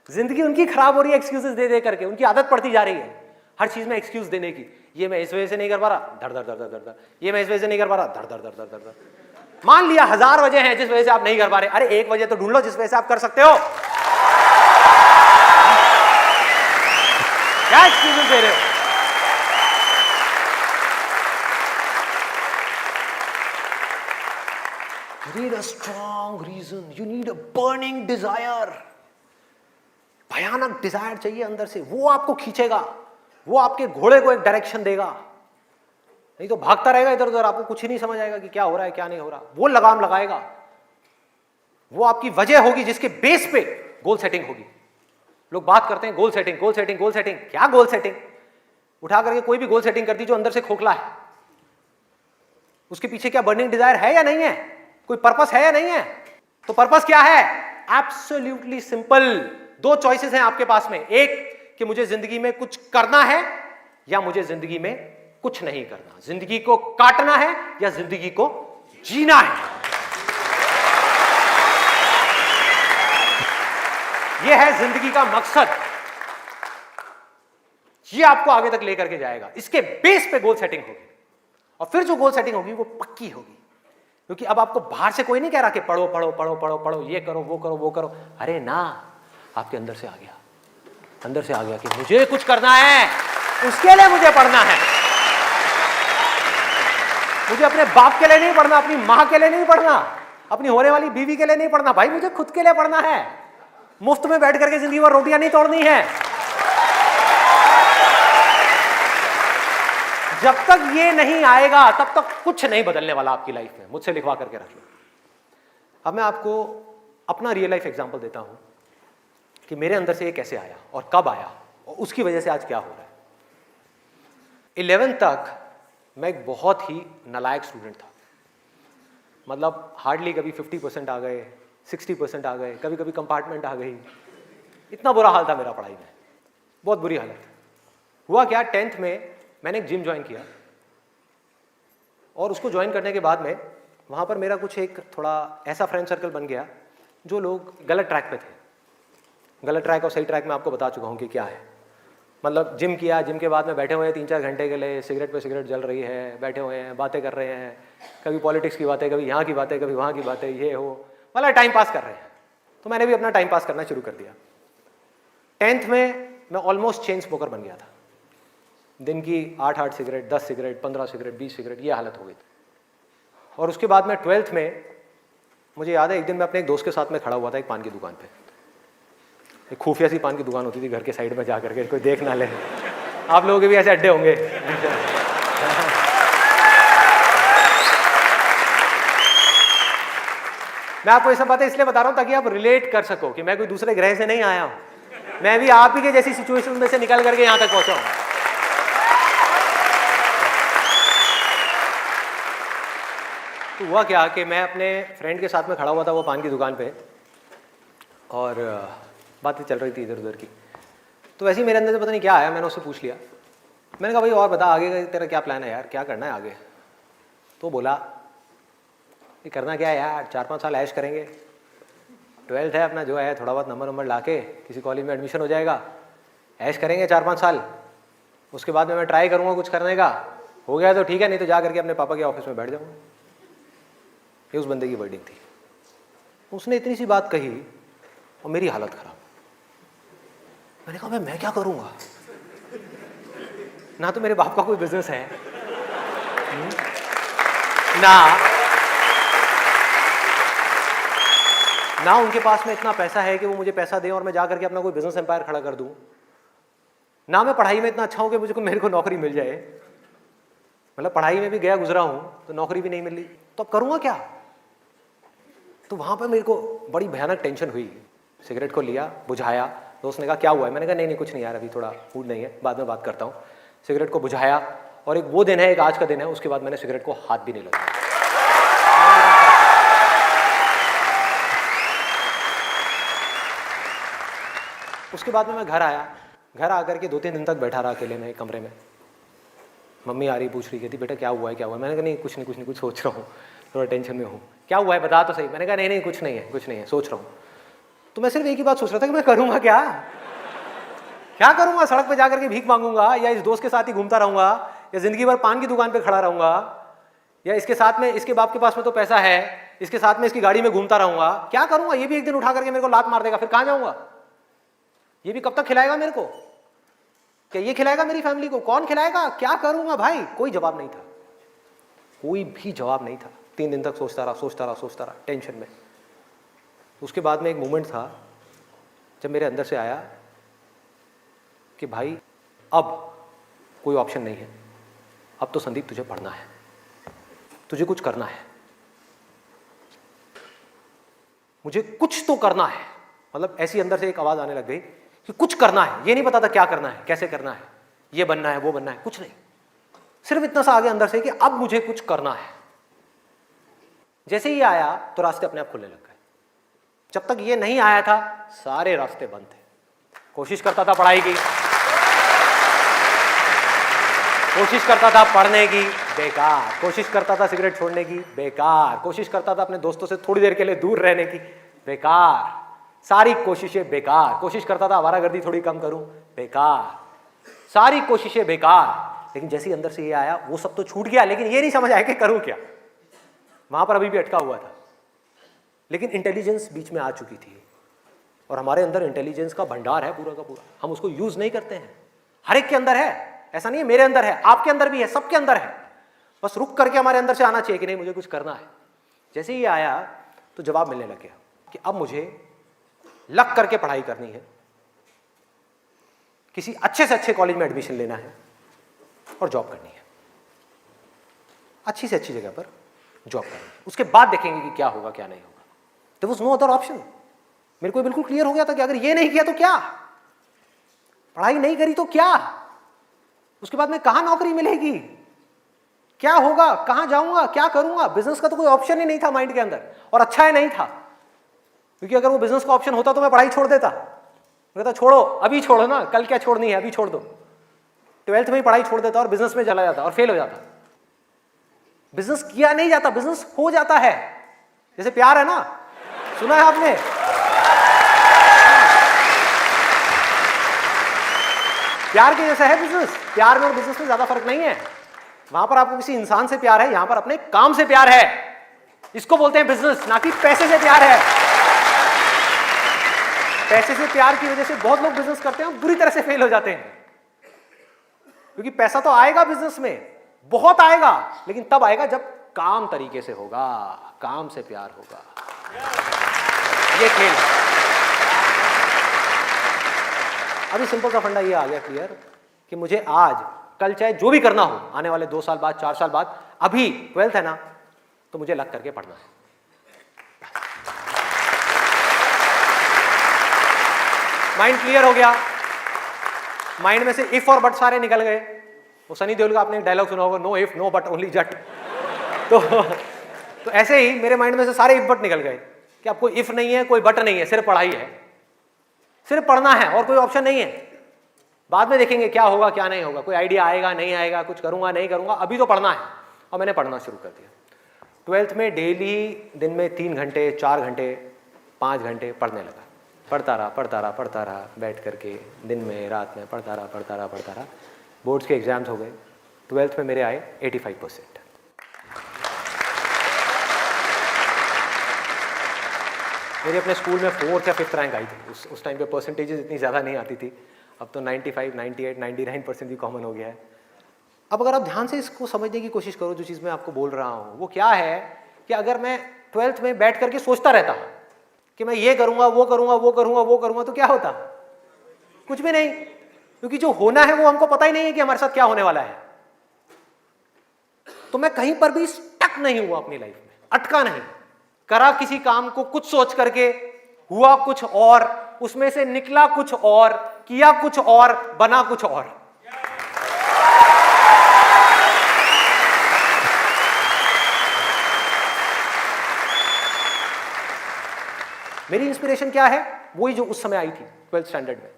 जिंदगी उनकी खराब हो रही है एक्सक्यूजेस दे दे करके, उनकी आदत पड़ती जा रही है हर चीज में एक्सक्यूज देने की। ये मैं इस वजह से नहीं कर पा रहा, धड़ धड़ धड़ धड़ धड़, ये मैं इस वजह से नहीं कर पा रहा, धड़ धड़ धड़ धड़ धड़। मान लिया 1000 वजह हैं जिस वजह से आप नहीं कर पा रहे, अरे एक वजह तो ढूंढ लो जिस वजह से आप कर सकते हो। क्या एक्सक्यूजेस दे रहे हो? You need a strong reason. You need a burning desire. भयानक डिजायर चाहिए अंदर से, वो आपको खींचेगा, वो आपके घोड़े को एक डायरेक्शन देगा। नहीं तो भागता रहेगा इधर उधर, आपको कुछ ही नहीं समझ आएगा कि क्या हो रहा है क्या नहीं हो रहा। वो लगाम लगाएगा, वो आपकी वजह होगी जिसके बेस पे गोल सेटिंग होगी। लोग बात करते हैं goal setting, goal setting, goal setting. क्या गोल सेटिंग? उठा करके कोई भी गोल सेटिंग कर दी जो अंदर से खोखला है, उसके पीछे क्या बर्निंग डिजायर है या नहीं है? कोई पर्पस है या नहीं है? तो पर्पस क्या है? Absolutely simple. 2 चॉइसेस हैं आपके पास में, एक कि मुझे जिंदगी में कुछ करना है या मुझे जिंदगी में कुछ नहीं करना। जिंदगी को काटना है या जिंदगी को जीना है। यह है जिंदगी का मकसद। यह आपको आगे तक लेकर के जाएगा। इसके बेस पे गोल सेटिंग होगी, और फिर जो गोल सेटिंग होगी वो पक्की होगी। क्योंकि अब आपको बाहर से कोई नहीं कह रहा कि पढ़ो पढ़ो पढ़ो पढ़ो पढ़ो, ये करो वो करो वो करो। अरे ना, आपके अंदर से आ गया, अंदर से आ गया कि मुझे कुछ करना है, उसके लिए मुझे पढ़ना है। मुझे अपने बाप के लिए नहीं पढ़ना, अपनी मां के लिए नहीं पढ़ना, अपनी होने वाली बीवी के लिए नहीं पढ़ना, भाई मुझे खुद के लिए पढ़ना है। मुफ्त में बैठ करके जिंदगी भर रोटियां नहीं तोड़नी है। जब तक ये नहीं आएगा तब तक कुछ नहीं बदलने वाला आपकी लाइफ में। मुझसे लिखवा करके रख लो। अब मैं आपको अपना रियल लाइफ एग्जांपल देता हूं कि मेरे अंदर से ये कैसे आया और कब आया और उसकी वजह से आज क्या हो रहा है। 11th तक मैं एक बहुत ही नालायक स्टूडेंट था। मतलब हार्डली कभी 50% आ गए, 60% आ गए, कभी कभी कंपार्टमेंट आ गई। इतना बुरा हाल था मेरा पढ़ाई में, बहुत बुरी हालत। हुआ क्या, 10th में मैंने एक जिम ज्वाइन किया, और उसको ज्वाइन करने के बाद में वहाँ पर मेरा कुछ एक थोड़ा ऐसा फ्रेंड सर्कल बन गया जो लोग गलत ट्रैक पे थे। गलत ट्रैक और सही ट्रैक में आपको बता चुका हूँ कि क्या है। मतलब जिम किया, जिम के बाद में बैठे हुए हैं 3-4 घंटे के लिए, सिगरेट पे सिगरेट जल रही है, बैठे हुए हैं, बातें कर रहे हैं, कभी पॉलिटिक्स की बातें, कभी यहाँ की बातें, कभी वहाँ की बातें, ये हो, मतलब टाइम पास कर रहे हैं। तो मैंने भी अपना टाइम पास करना शुरू कर दिया। 10th में मैं ऑलमोस्ट चेन स्मोकर बन गया था। दिन की 8-8 सिगरेट, 10 सिगरेट, 15 सिगरेट, 20 सिगरेट, ये हालत हो गई थी। और उसके बाद में 12th में मुझे याद है, एक दिन मैं अपने एक दोस्त के साथ में खड़ा हुआ था एक पान की दुकान पे। एक खुफिया सी पान की दुकान होती थी घर के साइड में, जा करके कोई देख ना ले। आप लोगों के भी ऐसे अड्डे होंगे। मैं आपको ये सब बातें इसलिए बता रहा हूं ताकि आप रिलेट कर सको कि मैं कोई दूसरे ग्रह से नहीं आया हूं। मैं भी आप ही के जैसी सिचुएशन में से निकल करके यहां तक पहुंचा हूं। तो हुआ क्या कि मैं अपने फ्रेंड के साथ में खड़ा हुआ था वो पान की दुकान पे, और बातें चल रही थी इधर उधर की। तो वैसे ही मेरे अंदर से पता नहीं क्या आया, मैंने उससे पूछ लिया। मैंने कहा भाई और बता, आगे का तेरा क्या प्लान है यार, क्या करना है आगे? तो बोला ये करना क्या है यार, 4-5 साल ऐश करेंगे, 12th है अपना, जो है थोड़ा बहुत नंबर ला के किसी कॉलेज में एडमिशन हो जाएगा, ऐश करेंगे 4-5 साल, उसके बाद में मैं ट्राई करूँगा कुछ करने का, हो गया तो ठीक है, नहीं तो जा करके अपने पापा के ऑफिस में बैठ जाऊँगा। ये उस बंदे की वर्डिंग थी। उसने इतनी सी बात कही और मेरी हालत खराब। मैंने कहा मैं क्या करूँगा? ना तो मेरे बाप का कोई बिजनेस है, ना उनके पास में इतना पैसा है कि वो मुझे पैसा दें और मैं जा करके अपना कोई बिजनेस एम्पायर खड़ा कर दूं, ना मैं पढ़ाई में इतना अच्छा हूं कि मेरे को नौकरी मिल जाए। मतलब पढ़ाई में भी गया गुजरा हूं तो नौकरी भी नहीं मिली, तो अब करूंगा क्या? तो वहां पर मेरे को बड़ी भयानक टेंशन हुई। सिगरेट को लिया, बुझाया। दोस्त ने कहा क्या हुआ है? मैंने कहा नहीं कुछ नहीं यार, अभी थोड़ा मूड नहीं है, बाद में बात करता हूँ। सिगरेट को बुझाया, और एक वो दिन है, एक आज का दिन है, उसके बाद मैंने सिगरेट को हाथ भी नहीं लगाया। उसके बाद में मैं घर आया। घर आकर के 2-3 दिन तक बैठा रहा अकेले में एक कमरे में। मम्मी आ रही, पूछ रही, कहती बेटा क्या हुआ है, क्या हुआ है? मैंने कहा नहीं कुछ नहीं, कुछ सोच रहा हूँ, थोड़ा टेंशन में हूँ। क्या हुआ है बता तो सही। मैंने कहा नहीं कुछ नहीं है, सोच रहा हूँ। तो मैं सिर्फ एक ही बात सोच रहा था कि मैं करूँगा क्या करूँगा? सड़क पे जाकर के भीख मांगूंगा, या इस दोस्त के साथ ही घूमता रहूँगा, या जिंदगी भर पान की दुकान पे खड़ा रहूँगा, या इसके साथ में, इसके बाप के पास में तो पैसा है, इसके साथ में इसकी गाड़ी में घूमता रहूँगा? क्या करूँगा? ये भी एक दिन उठा करके मेरे को लात मार देगा, फिर कहाँ जाऊँगा? ये भी कब तक खिलाएगा मेरे को? क्या ये खिलाएगा मेरी फैमिली को? कौन खिलाएगा? क्या करूँगा भाई? कोई जवाब नहीं था, कोई भी जवाब नहीं था। 3 दिन तक सोचता रहा टेंशन में। उसके बाद में एक मोमेंट था जब मेरे अंदर से आया कि भाई अब कोई ऑप्शन नहीं है, अब तो संदीप तुझे पढ़ना है, तुझे कुछ करना है, मुझे कुछ तो करना है। मतलब ऐसी अंदर से एक आवाज आने लग गई कि कुछ करना है। ये नहीं पता था क्या करना है, कैसे करना है, ये बनना है, वो बनना है, कुछ नहीं। सिर्फ इतना सा आगे अंदर से कि अब मुझे कुछ करना है। जैसे ही आया तो रास्ते अपने आप खुलने लग गए। जब तक ये नहीं आया था सारे रास्ते बंद थे। कोशिश करता था पढ़ाई की, कोशिश करता था पढ़ने की, बेकार। कोशिश करता था सिगरेट छोड़ने की, बेकार। कोशिश करता था अपने दोस्तों से थोड़ी देर के लिए दूर रहने की, बेकार। सारी कोशिशें बेकार। कोशिश करता था आवारागर्दी थोड़ी कम करूं, बेकार। सारी कोशिशें बेकार। लेकिन जैसे ही अंदर से ये आया वो सब तो छूट गया, लेकिन ये नहीं समझ आया कि करूं क्या। वहां पर अभी भी अटका हुआ था। लेकिन इंटेलिजेंस बीच में आ चुकी थी, और हमारे अंदर इंटेलिजेंस का भंडार है पूरा का पूरा। हम उसको यूज नहीं करते हैं। हर एक के अंदर है, ऐसा नहीं है मेरे अंदर है, आपके अंदर भी है, सबके अंदर है। बस रुक करके हमारे अंदर से आना चाहिए कि नहीं मुझे कुछ करना है। जैसे ही आया तो जवाब मिलने लग गया कि अब मुझे लग करके पढ़ाई करनी है, किसी अच्छे से अच्छे कॉलेज में एडमिशन लेना है और जॉब करनी है, अच्छी से अच्छी जगह पर जॉब करनी है। उसके बाद देखेंगे कि क्या होगा क्या नहीं होगा। There was no other option. मेरे को बिल्कुल क्लियर हो गया था कि अगर ये नहीं किया तो क्या, पढ़ाई नहीं करी तो क्या, उसके बाद में कहां नौकरी मिलेगी, क्या होगा, कहां जाऊंगा, क्या करूंगा। बिजनेस का तो कोई ऑप्शन ही नहीं था माइंड के अंदर, और अच्छा ही नहीं था, क्योंकि अगर वो बिजनेस का ऑप्शन होता तो मैं पढ़ाई छोड़ देता। मैं कहता छोड़ो, अभी छोड़ो ना, कल क्या छोड़नी है, अभी छोड़ दो। 12th में ही पढ़ाई छोड़ देता और बिजनेस में चला जाता और फेल हो जाता। बिजनेस किया नहीं जाता, बिजनेस हो जाता है। जैसे प्यार है ना, सुना है आपने? प्यार के जैसा है बिजनेस। प्यार में और बिजनेस में ज्यादा फर्क नहीं है। वहां पर आपको किसी इंसान से प्यार है, यहां पर अपने काम से प्यार है। इसको बोलते हैं बिजनेस, ना कि पैसे से प्यार है। पैसे से प्यार की वजह से बहुत लोग बिजनेस करते हैं और बुरी तरह से फेल हो जाते हैं, क्योंकि पैसा तो आएगा बिजनेस में, बहुत आएगा, लेकिन तब आएगा जब काम तरीके से होगा, काम से प्यार होगा। ये खेल है। अभी सिंपल सा फंडा ये आ गया क्लियर कि मुझे आज कल चाहे जो भी करना हो, आने वाले 2 साल बाद, 4 साल बाद, अभी 12th है ना, तो मुझे लग करके पढ़ना है। माइंड क्लियर हो गया, माइंड में से इफ और बट सारे निकल गए। वो सनी देओल का आपने एक डायलॉग सुना होगा, no if no but only Jatt. तो ऐसे ही मेरे माइंड में से सारे इफ बट निकल गए कि अब कोई इफ नहीं है, कोई बट नहीं है, सिर्फ पढ़ाई है, सिर्फ पढ़ना है और कोई ऑप्शन नहीं है। बाद में देखेंगे क्या होगा क्या नहीं होगा, कोई आइडिया आएगा नहीं आएगा, कुछ करूंगा नहीं करूंगा, अभी तो पढ़ना है। और मैंने पढ़ना शुरू कर दिया। 12th में डेली दिन में 3 घंटे 4 घंटे 5 घंटे पढ़ने लगा। पढ़ता रहा बैठ करके, दिन में रात में पढ़ता रहा। बोर्ड्स के एग्जाम्स हो गए। 12th में मेरे आए 85%। मेरे अपने स्कूल में 4th या 5th रैंक आई थी। उस टाइम पे परसेंटेजेस इतनी ज़्यादा नहीं आती थी। अब तो 95, 98, 99% भी कॉमन हो गया है। अब अगर आप ध्यान से इसको समझने की कोशिश करो, जो चीज़ मैं आपको बोल रहा हूँ वो क्या है कि अगर मैं 12th में बैठ करके सोचता रहता कि मैं ये करूँगा वो करूँगा, तो क्या होता? कुछ भी नहीं, क्योंकि जो होना है वो हमको पता ही नहीं है कि हमारे साथ क्या होने वाला है। तो मैं कहीं पर भी स्टक नहीं हुआ अपनी लाइफ में, अटका नहीं, करा किसी काम को कुछ सोच करके, हुआ कुछ और, उसमें से निकला कुछ और, किया कुछ और, बना कुछ और। मेरी इंस्पिरेशन क्या है? वही जो उस समय आई थी 12th स्टैंडर्ड में।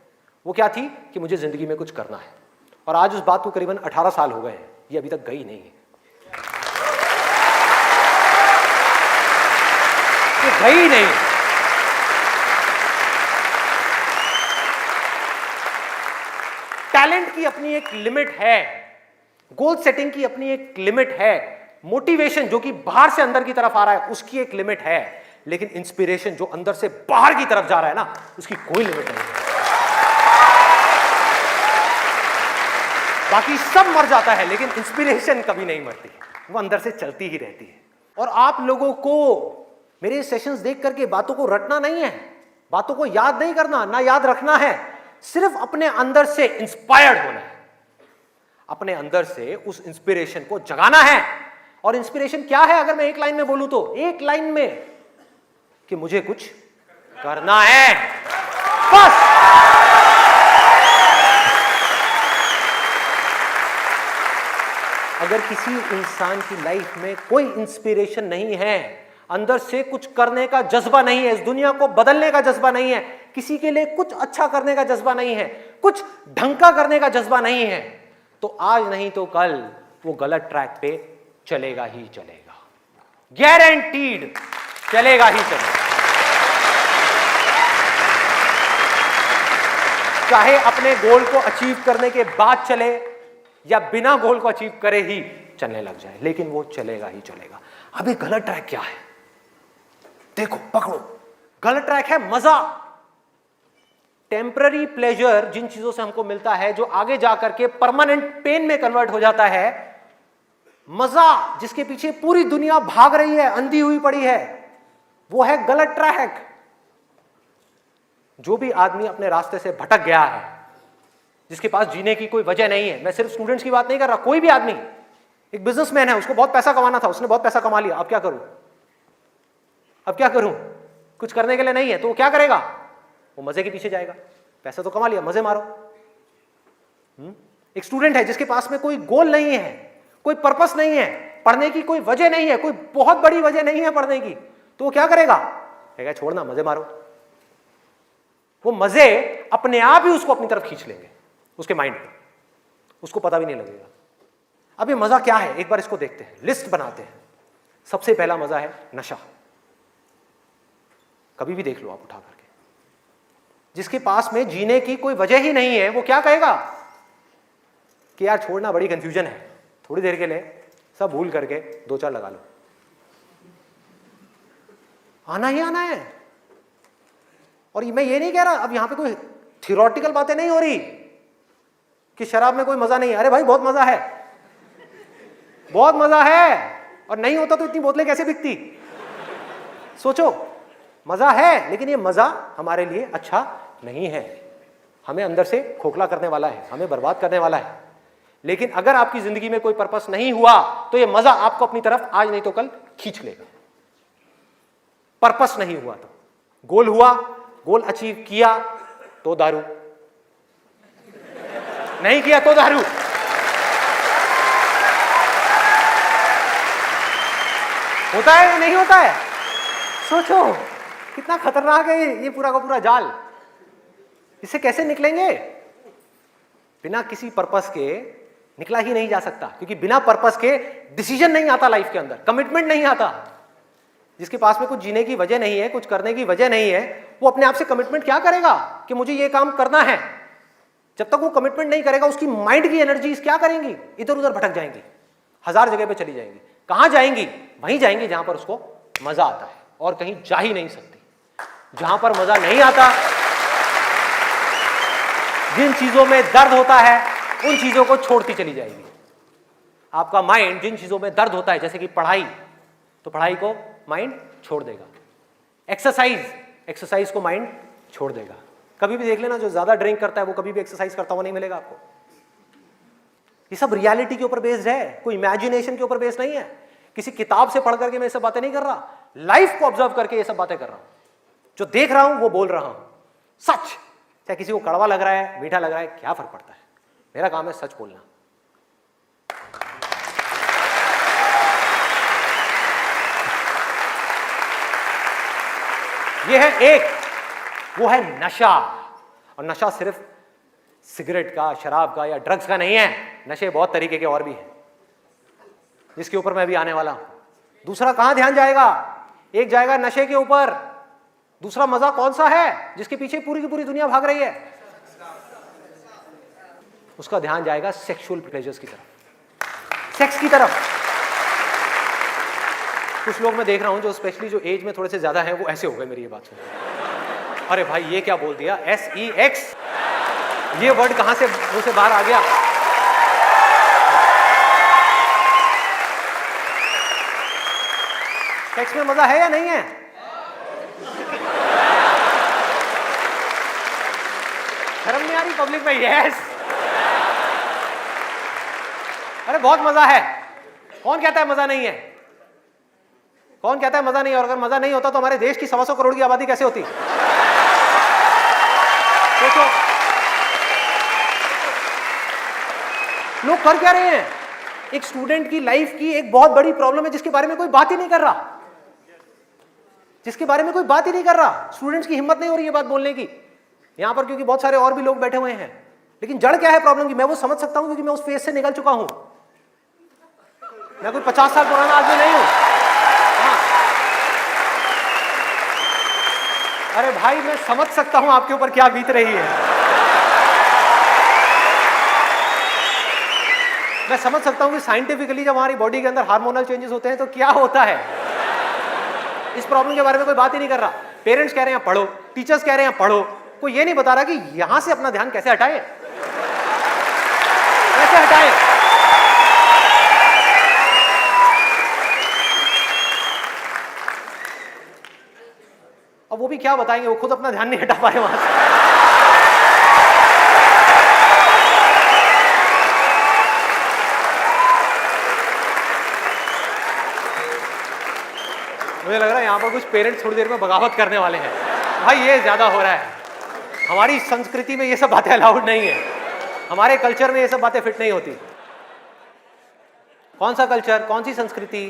वो क्या थी कि मुझे जिंदगी में कुछ करना है। और आज उस बात को करीबन 18 साल हो गए हैं, ये अभी तक गई नहीं है, ये गई नहीं। टैलेंट की अपनी एक लिमिट है, गोल सेटिंग की अपनी एक लिमिट है, मोटिवेशन जो कि बाहर से अंदर की तरफ आ रहा है उसकी एक लिमिट है, लेकिन इंस्पिरेशन जो अंदर से बाहर की तरफ जा रहा है ना, उसकी कोई लिमिट नहीं है। बाकी सब मर जाता है, लेकिन इंस्पिरेशन कभी नहीं मरती, वो अंदर से चलती ही रहती है। और आप लोगों को मेरे सेशंस देख करके बातों को रटना नहीं है, बातों को याद नहीं करना, ना याद रखना है, सिर्फ अपने अंदर से इंस्पायर्ड होना है, अपने अंदर से उस इंस्पिरेशन को जगाना है। और इंस्पिरेशन क्या है अगर मैं एक लाइन में बोलूं तो, एक लाइन में कि मुझे कुछ करना है, बस। अगर किसी इंसान की लाइफ में कोई इंस्पिरेशन नहीं है, अंदर से कुछ करने का जज्बा नहीं है, इस दुनिया को बदलने का जज्बा नहीं है, किसी के लिए कुछ अच्छा करने का जज्बा नहीं है, कुछ ढंग का करने का जज्बा नहीं है, तो आज नहीं तो कल वो गलत ट्रैक पे चलेगा ही चलेगा, गारंटीड चलेगा ही चलेगा। चाहे अपने गोल को अचीव करने के बाद चले या बिना गोल को अचीव करे ही चलने लग जाए, लेकिन वो चलेगा ही चलेगा। अभी गलत ट्रैक क्या है देखो, पकड़ो। गलत ट्रैक है मजा, टेम्पररी प्लेजर, जिन चीजों से हमको मिलता है जो आगे जाकर के परमानेंट पेन में कन्वर्ट हो जाता है। मजा जिसके पीछे पूरी दुनिया भाग रही है, अंधी हुई पड़ी है, वो है गलत ट्रैक। जो भी आदमी अपने रास्ते से भटक गया है, जिसके पास जीने की कोई वजह नहीं है, मैं सिर्फ स्टूडेंट्स की बात नहीं कर रहा, कोई भी आदमी, एक बिजनेसमैन है, उसको बहुत पैसा कमाना था, उसने बहुत पैसा कमा लिया, अब क्या करूं, अब क्या करूं, कुछ करने के लिए नहीं है, तो वो क्या करेगा? वो मजे के पीछे जाएगा। पैसा तो कमा लिया, मजे मारो। एक स्टूडेंट है जिसके पास में कोई गोल नहीं है, कोई पर्पस नहीं है, पढ़ने की कोई वजह नहीं है, कोई बहुत बड़ी वजह नहीं है पढ़ने की, तो वो क्या करेगा? कहेगा छोड़ना, मजे मारो। वो मजे अपने आप ही उसको अपनी तरफ खींच लेंगे, उसके माइंड पे, उसको पता भी नहीं लगेगा। अब ये मजा क्या है, एक बार इसको देखते हैं, लिस्ट बनाते हैं। सबसे पहला मजा है नशा। कभी भी देख लो आप उठा करके, जिसके पास में जीने की कोई वजह ही नहीं है, वो क्या कहेगा कि यार छोड़ना, बड़ी कंफ्यूजन है, थोड़ी देर के लिए सब भूल करके 2-4 लगा लो। आना ही आना है। और मैं ये नहीं कह रहा, अब यहां पे कोई थियोरेटिकल बातें नहीं हो रही कि शराब में कोई मजा नहीं है। अरे भाई बहुत मजा है, बहुत मजा है। और नहीं होता तो इतनी बोतलें कैसे बिकती? सोचो, मजा है, लेकिन ये मजा हमारे लिए अच्छा नहीं है, हमें अंदर से खोखला करने वाला है, हमें बर्बाद करने वाला है। लेकिन अगर आपकी जिंदगी में कोई पर्पस नहीं हुआ तो ये मजा आपको अपनी तरफ आज नहीं तो कल खींच लेगा। पर्पस नहीं हुआ तो, गोल हुआ, गोल अचीव किया तो दारू, नहीं किया तो दारू। होता है या नहीं होता है? सोचो कितना खतरनाक है ये पूरा का पूरा जाल। इससे कैसे निकलेंगे? बिना किसी पर्पस के निकला ही नहीं जा सकता, क्योंकि बिना पर्पस के डिसीजन नहीं आता लाइफ के अंदर, कमिटमेंट नहीं आता। जिसके पास में कुछ जीने की वजह नहीं है, कुछ करने की वजह नहीं है, वो अपने आप से कमिटमेंट क्या करेगा कि मुझे ये काम करना है? जब तक वो कमिटमेंट नहीं करेगा, उसकी माइंड की एनर्जीज क्या करेंगी? इधर उधर भटक जाएंगी, 1000 जगह पे चली जाएंगी। कहां जाएंगी? वहीं जाएंगी जहां पर उसको मजा आता है, और कहीं जा ही नहीं सकती। जहां पर मजा नहीं आता, जिन चीजों में दर्द होता है, उन चीजों को छोड़ती चली जाएगी। आपका माइंड जिन चीजों में दर्द होता है, जैसे कि पढ़ाई, तो पढ़ाई को माइंड छोड़ देगा। एक्सरसाइज को माइंड छोड़ देगा। कभी भी देख लेना, जो ज्यादा ड्रिंक करता है वो कभी भी एक्सरसाइज करता हुआ नहीं मिलेगा आपको। ये सब रियलिटी के ऊपर बेस्ड है, कोई इमेजिनेशन के ऊपर बेस्ड नहीं है। किसी किताब से पढ़ करके मैं ये सब बातें नहीं कर रहा, लाइफ को ऑब्जर्व करके ये सब बातें कर रहा हूं। जो देख रहा हूं वो बोल रहा हूं, सच। चाहे किसी को कड़वा लग रहा है, मीठा लग रहा है, क्या फर्क पड़ता है? मेरा काम है सच बोलना। ये है एक, वो है नशा। और नशा सिर्फ सिगरेट का, शराब का या ड्रग्स का नहीं है। नशे बहुत तरीके के और भी हैं, जिसके ऊपर मैं भी आने वाला हूं। दूसरा कहां ध्यान जाएगा? एक जाएगा नशे के ऊपर, दूसरा मजा कौन सा है जिसके पीछे पूरी की पूरी दुनिया भाग रही है? उसका ध्यान जाएगा सेक्सुअल प्लेजर्स की तरफ, सेक्स की तरफ। कुछ लोग मैं देख रहा हूं जो स्पेशली जो एज में थोड़े से ज्यादा हैं, वो ऐसे हो गए मेरी ये बात सुन। अरे भाई ये क्या बोल दिया? SEX, ये वर्ड कहां से मुंह से बाहर आ गया? सेक्स में मजा है या नहीं है? शर्म नहीं आ रही पब्लिक में? यस। अरे बहुत मजा है। कौन कहता है मजा नहीं है? कौन कहता है मजा नहीं है? और अगर मजा नहीं होता तो हमारे देश की 125 करोड़ की आबादी कैसे होती? सोचो, लोग कर क्या रहे हैं? एक स्टूडेंट की लाइफ की एक बहुत बड़ी प्रॉब्लम है जिसके बारे में कोई बात ही नहीं कर रहा, जिसके बारे में कोई बात ही नहीं कर रहा। स्टूडेंट्स की हिम्मत नहीं हो रही है बात बोलने की यहां पर, क्योंकि बहुत सारे और भी लोग बैठे हुए हैं। लेकिन जड़ क्या है प्रॉब्लम की? मैं वो समझ सकता हूं क्योंकि मैं उस फेज से निकल चुका हूं। मैं कोई 50 साल पुराना आदमी नहीं हूं। हाँ। अरे भाई मैं समझ सकता हूं आपके ऊपर क्या बीत रही है। मैं समझ सकता हूं कि साइंटिफिकली जब हमारी बॉडी के अंदर हार्मोनल चेंजेस होते हैं तो क्या होता है। इस प्रॉब्लम के बारे में कोई बात ही नहीं कर रहा। पेरेंट्स कह रहे हैं पढ़ो, टीचर्स कह रहे हैं पढ़ो, कोई ये नहीं बता रहा कि यहां से अपना ध्यान कैसे हटाए, कैसे हटाए। अब वो भी क्या बताएंगे, वो खुद अपना ध्यान नहीं हटा पाए वहां से। मुझे लग रहा है यहां पर कुछ पेरेंट्स थोड़ी देर में बगावत करने वाले हैं। भाई ये ज्यादा हो रहा है। हमारी संस्कृति में ये सब बातें अलाउड नहीं है, हमारे कल्चर में ये सब बातें फिट नहीं होती। कौन सा कल्चर, कौन सी संस्कृति?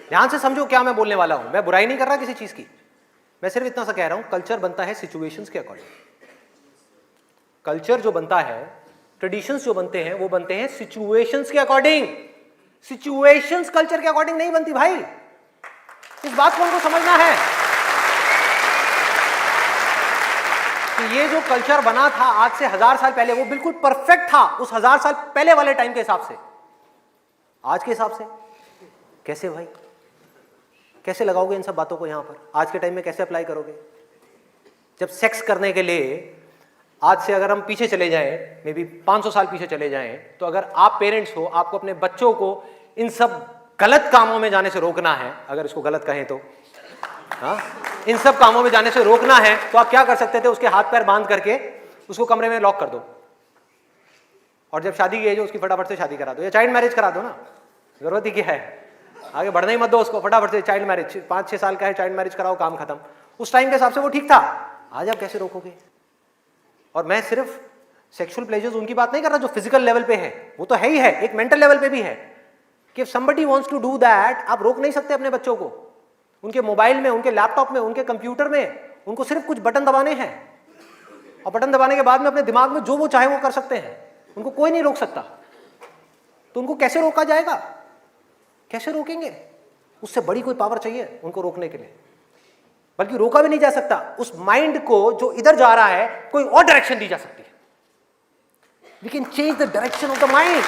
ध्यान से समझो क्या मैं बोलने वाला हूं। मैं बुराई नहीं कर रहा किसी चीज की, मैं सिर्फ इतना सा कह रहा हूं, कल्चर बनता है सिचुएशंस के अकॉर्डिंग। कल्चर जो बनता है, ट्रेडिशंस जो बनते हैं, वो बनते हैं सिचुएशंस के अकॉर्डिंग। सिचुएशंस कल्चर के अकॉर्डिंग नहीं बनती भाई, इस बात को हमको समझना है कि ये जो कल्चर बना था आज से 1000 साल पहले, वो बिल्कुल परफेक्ट था उस 1000 साल पहले वाले टाइम के हिसाब से। आज के हिसाब से कैसे भाई, कैसे लगाओगे इन सब बातों को यहां पर, आज के टाइम में कैसे अप्लाई करोगे? जब सेक्स करने के लिए आज से अगर हम पीछे चले जाएं, मे बी 500 साल पीछे चले जाएं, तो अगर आप पेरेंट्स हो, आपको अपने बच्चों को इन सब गलत कामों में जाने से रोकना है, अगर इसको गलत कहें तो, हाँ, इन सब कामों में जाने से रोकना है, तो आप क्या कर सकते थे? उसके हाथ पैर बांध करके उसको कमरे में लॉक कर दो, और जब शादी की एज हो उसकी फटाफट से शादी करा दो, या चाइल्ड मैरिज करा दो ना, जरूरत ही क्या है, आगे बढ़ना ही मत दो उसको, फटाफट से चाइल्ड मैरिज, 5-6 साल का है, चाइल्ड मैरिज कराओ, काम खत्म। उस टाइम के हिसाब से वो ठीक था, आज आप कैसे रोकोगे? और मैं सिर्फ सेक्सुअल प्लेजर्स उनकी बात नहीं कर रहा जो फिजिकल लेवल पे है, वो तो है ही है, एक मेंटल लेवल पे भी है कि somebody wants to do that, आप रोक नहीं सकते अपने बच्चों को। उनके मोबाइल में, उनके लैपटॉप में, उनके कंप्यूटर में उनको सिर्फ कुछ बटन दबाने हैं, और बटन दबाने के बाद में अपने दिमाग में जो वो चाहे वो कर सकते हैं, उनको कोई नहीं रोक सकता। तो उनको कैसे रोका जाएगा? कैसे रोकेंगे? उससे बड़ी कोई पावर चाहिए उनको रोकने के लिए, बल्कि रोका भी नहीं जा सकता। उस माइंड को जो इधर जा रहा है, कोई और डायरेक्शन दी जा सकती है। We can change the direction of the mind.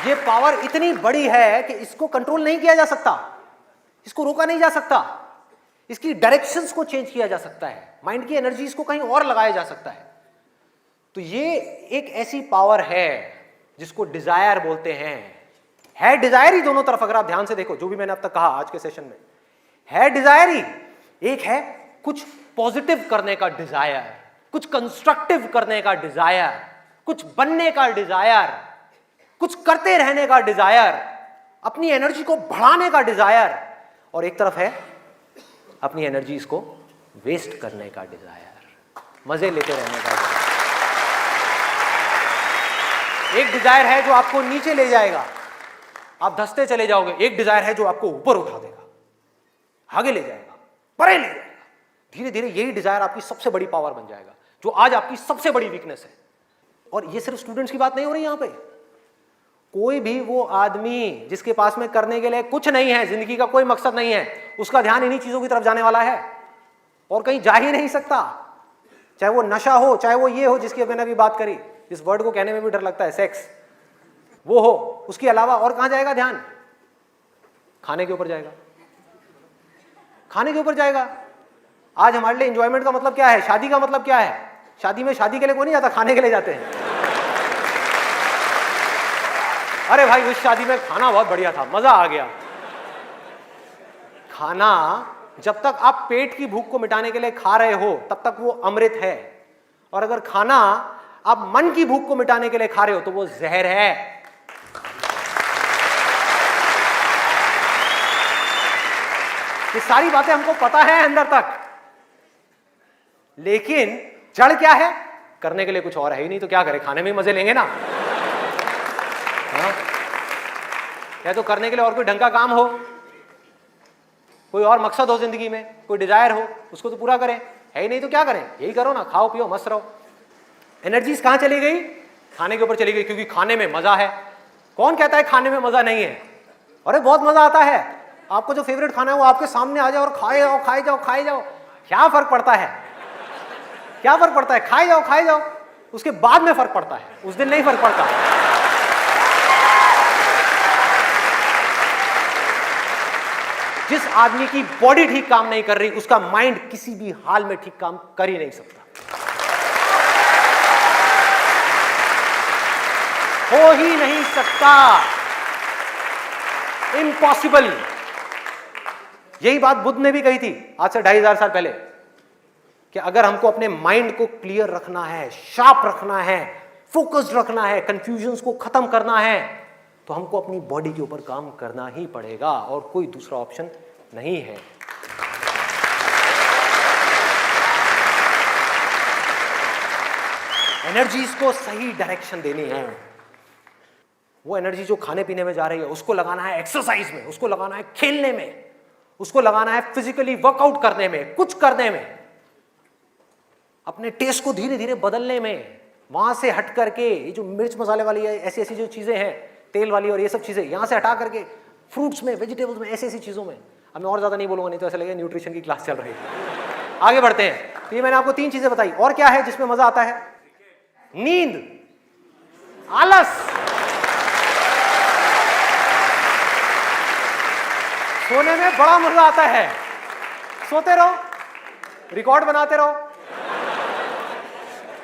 ये पावर इतनी बड़ी है कि इसको कंट्रोल नहीं किया जा सकता, इसको रोका नहीं जा सकता, इसकी डायरेक्शंस को चेंज किया जा सकता है, माइंड की एनर्जी इसको कहीं और लगाया जा सकता है। तो ये एक ऐसी पावर है जिसको डिजायर बोलते हैं। है डिजायर ही दोनों तरफ, अगर आप ध्यान से देखो जो भी मैंने अब तक कहा आज के सेशन में, है डिजायर ही। एक है कुछ पॉजिटिव करने का डिजायर, कुछ कंस्ट्रक्टिव करने का डिजायर, कुछ बनने का डिजायर, कुछ करते रहने का डिजायर, अपनी एनर्जी को बढ़ाने का डिजायर, और एक तरफ है अपनी एनर्जी इसको वेस्ट करने का डिजायर, मजे लेते रहने का डिजायर। एक डिजायर है जो आपको नीचे ले जाएगा, आप धंसते चले जाओगे। एक डिजायर है जो आपको ऊपर उठा देगा, आगे ले जाएगा, परे ले जाएगा। धीरे धीरे यही डिजायर आपकी सबसे बड़ी पावर बन जाएगा, जो आज आपकी सबसे बड़ी वीकनेस है। और ये सिर्फ स्टूडेंट्स की बात नहीं हो रही यहां पे, कोई भी वो आदमी जिसके पास में करने के लिए कुछ नहीं है, जिंदगी का कोई मकसद नहीं है, उसका ध्यान इन्हीं चीजों की तरफ जाने वाला है और कहीं जा ही नहीं सकता। चाहे वो नशा हो, चाहे वो ये हो जिसकी मैंने अभी बात करी, इस वर्ड को कहने में भी डर लगता है, सेक्स, वो हो, उसके अलावा और कहां जाएगा ध्यान? खाने के ऊपर जाएगा, खाने के ऊपर जाएगा। आज हमारे लिए एंजॉयमेंट का मतलब क्या है? शादी का मतलब क्या है? शादी में शादी के लिए कोई नहीं जाता, खाने के लिए जाते हैं। अरे भाई उस शादी में खाना बहुत बढ़िया था, मजा आ गया। खाना जब तक आप पेट की भूख को मिटाने के लिए खा रहे हो तब तक वो अमृत है, और अगर खाना आप मन की भूख को मिटाने के लिए खा रहे हो तो वो जहर है। ये सारी बातें हमको पता है अंदर तक, लेकिन जड़ क्या है? करने के लिए कुछ और है ही नहीं, तो क्या करें? खाने में ही मजे लेंगे ना। हाँ? या तो करने के लिए और कोई ढंग का काम हो, कोई और मकसद हो जिंदगी में, कोई डिजायर हो, उसको तो पूरा करें। है ही नहीं तो क्या करें? यही करो ना, खाओ पियो मस्त रहो। एनर्जीज कहां चली गई? खाने के ऊपर चली गई, क्योंकि खाने में मजा है। कौन कहता है खाने में मजा नहीं है? अरे बहुत मजा आता है। आपको जो फेवरेट खाना है वो आपके सामने आ जाए और खाए जाओ खाए जाओ खाए जाओ, क्या फर्क पड़ता है? क्या फर्क पड़ता है? खाए जाओ खाए जाओ, उसके बाद में फर्क पड़ता है, उस दिन नहीं फर्क पड़ता। जिस आदमी की बॉडी ठीक काम नहीं कर रही, उसका माइंड किसी भी हाल में ठीक काम कर ही नहीं सकता, हो ही नहीं सकता, इम्पॉसिबल। यही बात बुद्ध ने भी कही थी आज से 2500 साल पहले, कि अगर हमको अपने माइंड को क्लियर रखना है, शार्प रखना है, फोकस्ड रखना है, कंफ्यूजन्स को खत्म करना है, तो हमको अपनी बॉडी के ऊपर काम करना ही पड़ेगा, और कोई दूसरा ऑप्शन नहीं है। एनर्जीज को सही डायरेक्शन देनी है। वो एनर्जी जो खाने पीने में जा रही है उसको लगाना है एक्सरसाइज में, उसको लगाना है खेलने में, उसको लगाना है फिजिकली वर्कआउट करने में, कुछ करने में। अपने टेस्ट को धीरे धीरे बदलने में, वहां से हट करके ये जो मिर्च मसाले वाली ऐसी ऐसी जो चीजें हैं, तेल वाली और ये सब चीजें, यहां से हटा करके फ्रूट्स में, वेजिटेबल्स में, ऐसी ऐसी चीजों में। अब मैं और ज्यादा नहीं बोलूंगा, नहीं तो ऐसा लगेगा न्यूट्रिशन की क्लास चल रही है। आगे बढ़ते हैं। तो ये मैंने आपको 3 चीजें बताई। और क्या है जिसमें मजा आता है? नींद, आलस, सोने में बड़ा मजा आता है। सोते रहो, रिकॉर्ड बनाते रहो।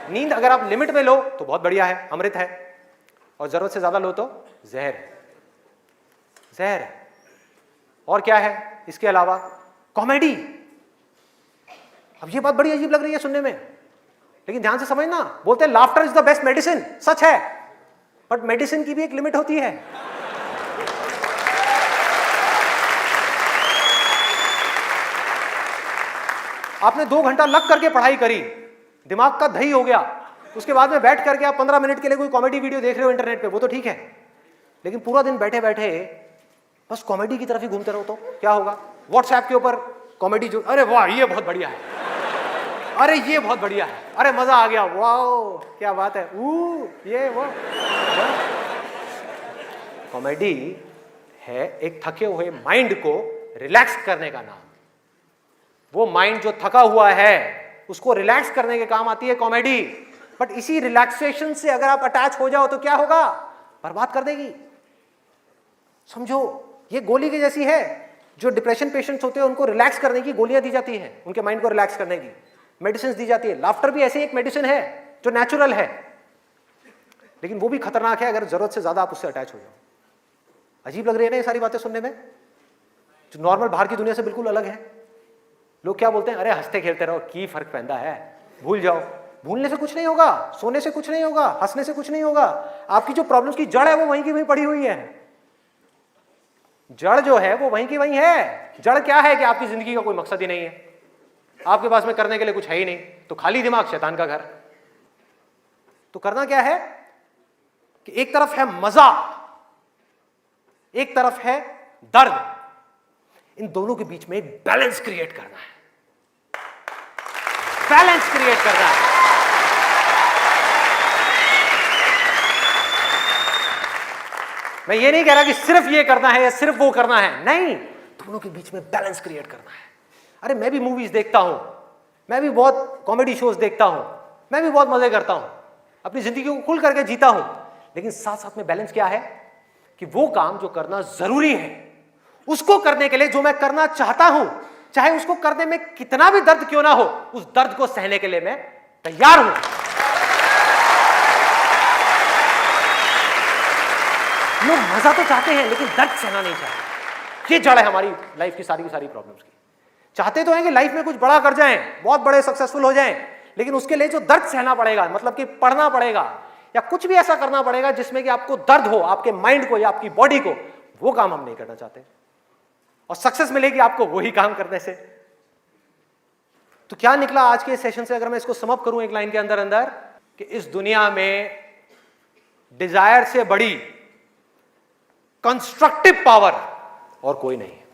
नींद अगर आप लिमिट में लो तो बहुत बढ़िया है, अमृत है, और जरूरत से ज्यादा लो तो जहर है, जहर है। और क्या है इसके अलावा? कॉमेडी। अब ये बात बड़ी अजीब लग रही है सुनने में, लेकिन ध्यान से समझना। बोलते हैं laughter is the best medicine, सच है, बट मेडिसिन की भी एक लिमिट होती है। आपने 2 घंटा लग करके पढ़ाई करी, दिमाग का दही हो गया, उसके बाद में बैठ करके आप 15 मिनट के लिए कोई कॉमेडी वीडियो देख रहे हो इंटरनेट पे, वो तो ठीक है, लेकिन पूरा दिन बैठे बैठे बस कॉमेडी की तरफ ही घूमते रहो तो क्या होगा? व्हाट्सएप के ऊपर कॉमेडी जो, अरे वाह ये बहुत बढ़िया है, अरे ये बहुत बढ़िया है, अरे मजा आ गया, वाह क्या बात है, ये वो। कॉमेडी है एक थके हुए माइंड को रिलैक्स करने का नाम। वो माइंड जो थका हुआ है उसको रिलैक्स करने के काम आती है कॉमेडी। बट इसी रिलैक्सेशन से अगर आप अटैच हो जाओ तो क्या होगा? बर्बाद कर देगी। समझो ये गोली की जैसी है। जो डिप्रेशन पेशेंट्स होते हैं उनको रिलैक्स करने की गोलियां दी जाती हैं, उनके माइंड को रिलैक्स करने की मेडिसिन दी जाती है। लाफ्टर भी ऐसे एक मेडिसिन है जो नेचुरल है, लेकिन वो भी खतरनाक है अगर जरूरत से ज्यादा आप उससे अटैच हो जाओ। अजीब लग रही है ना ये सारी बातें सुनने में, जो नॉर्मल बाहर की दुनिया से बिल्कुल अलग है। लोग क्या बोलते हैं? अरे हंसते खेलते रहो, की फर्क पैदा है, भूल जाओ। भूलने से कुछ नहीं होगा, सोने से कुछ नहीं होगा, हंसने से कुछ नहीं होगा। आपकी जो प्रॉब्लम्स की जड़ है वो वहीं की वहीं पड़ी हुई है। जड़ जो है वो वहीं की वहीं है। जड़ क्या है कि आपकी जिंदगी का कोई मकसद ही नहीं है, आपके पास में करने के लिए कुछ है ही नहीं, तो खाली दिमाग शैतान का घर। तो करना क्या है कि एक तरफ है मजा, एक तरफ है दर्द, इन दोनों के बीच में एक बैलेंस क्रिएट करना है। बैलेंस क्रिएट करना है। मैं ये नहीं कह रहा कि सिर्फ ये करना है या सिर्फ वो करना है, नहीं, दोनों के बीच में बैलेंस क्रिएट करना है। अरे मैं भी मूवीज देखता हूं, मैं भी बहुत कॉमेडी शोज देखता हूं, मैं भी बहुत मजे करता हूं, अपनी जिंदगी को खुल करके जीता हूं, लेकिन साथ साथ में बैलेंस क्या है कि वो काम जो करना जरूरी है उसको करने के लिए जो मैं करना चाहता हूं, चाहे उसको करने में कितना भी दर्द क्यों ना हो, उस दर्द को सहने के लिए मैं तैयार हूं। लोग मजा तो चाहते हैं लेकिन दर्द सहना नहीं चाहते। ये जड़ है हमारी लाइफ की सारी प्रॉब्लम्स की। चाहते तो हैं कि लाइफ में कुछ बड़ा कर जाएं, बहुत बड़े सक्सेसफुल हो जाएं, लेकिन उसके लिए जो दर्द सहना पड़ेगा, मतलब कि पढ़ना पड़ेगा या कुछ भी ऐसा करना पड़ेगा जिसमें कि आपको दर्द हो, आपके माइंड को या आपकी बॉडी को, वो काम हम नहीं करना चाहते। और सक्सेस मिलेगी आपको वही काम करने से। तो क्या निकला आज के सेशन से, अगर मैं इसको समअप करूं एक लाइन के अंदर अंदर, कि इस दुनिया में डिजायर से बड़ी कंस्ट्रक्टिव पावर और कोई नहीं है।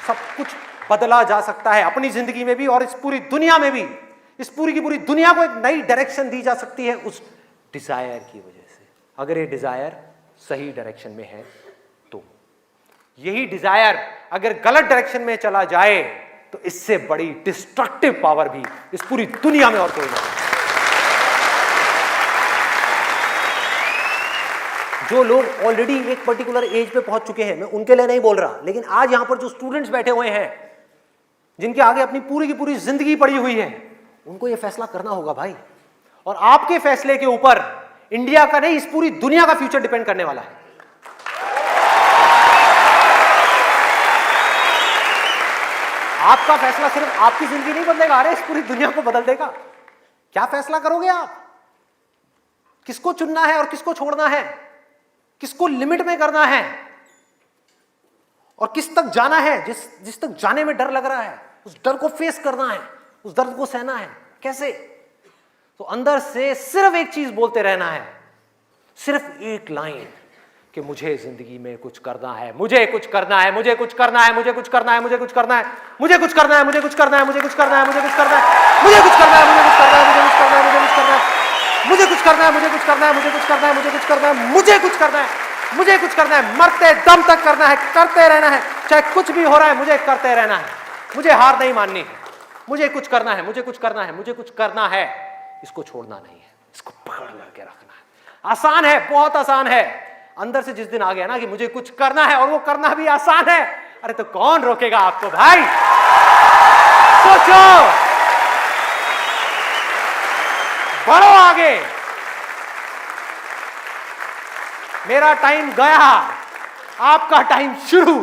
सब कुछ बदला जा सकता है अपनी जिंदगी में भी और इस पूरी दुनिया में भी। इस पूरी की पूरी दुनिया को एक नई डायरेक्शन दी जा सकती है उस डिजायर की वजह से, अगर ये डिजायर सही डायरेक्शन में है तो। यही डिजायर अगर गलत डायरेक्शन में चला जाए तो इससे बड़ी डिस्ट्रक्टिव पावर भी इस पूरी दुनिया में और कोई नहीं। जो लोग ऑलरेडी एक पर्टिकुलर एज पे पहुंच चुके हैं, मैं उनके लिए नहीं बोल रहा, लेकिन आज यहां पर जो स्टूडेंट्स बैठे हुए हैं, जिनके आगे अपनी पूरी की पूरी जिंदगी पड़ी हुई है, उनको यह फैसला करना होगा भाई। और आपके फैसले के ऊपर इंडिया का नहीं, इस पूरी दुनिया का फ्यूचर डिपेंड करने वाला है। आपका फैसला सिर्फ आपकी जिंदगी नहीं बदलेगा, अरे इस पूरी दुनिया को बदल देगा। क्या फैसला करोगे आप? किसको चुनना है और किसको छोड़ना है, किसको लिमिट में करना है और किस तक जाना है। जिस तक जाने में डर लग रहा है, उस डर को फेस करना है, उस दर्द को सहना है। कैसे? तो अंदर से सिर्फ एक चीज बोलते रहना है, सिर्फ एक लाइन, कि मुझे जिंदगी में कुछ करना है, मुझे कुछ करना है, मुझे कुछ करना है, मुझे कुछ करना है, मुझे कुछ करना है, मुझे कुछ करना है, मुझे कुछ करना है, मुझे कुछ करना है, मुझे कुछ करना है, मुझे कुछ करना है, मुझे कुछ करना है, मुझे कुछ करना है, मुझे कुछ करना है, मुझे कुछ करना है, मुझे कुछ करना है, मुझे कुछ करना है, मुझे कुछ करना है, मुझे कुछ करना है, मरते दम तक करना है, करते रहना है, चाहे कुछ भी हो रहा है मुझे करते रहना है, मुझे हार नहीं माननी है, मुझे कुछ करना है, मुझे कुछ करना है, मुझे कुछ करना है, इसको छोड़ना नहीं है, इसको पकड़ करके रखना है। आसान है, बहुत आसान है। अंदर से जिस दिन आ गया ना कि मुझे कुछ करना है और वो करना भी आसान है, अरे तो कौन रोकेगा आपको भाई? सोचो, बढ़ो आगे। मेरा टाइम गया, आपका टाइम शुरू।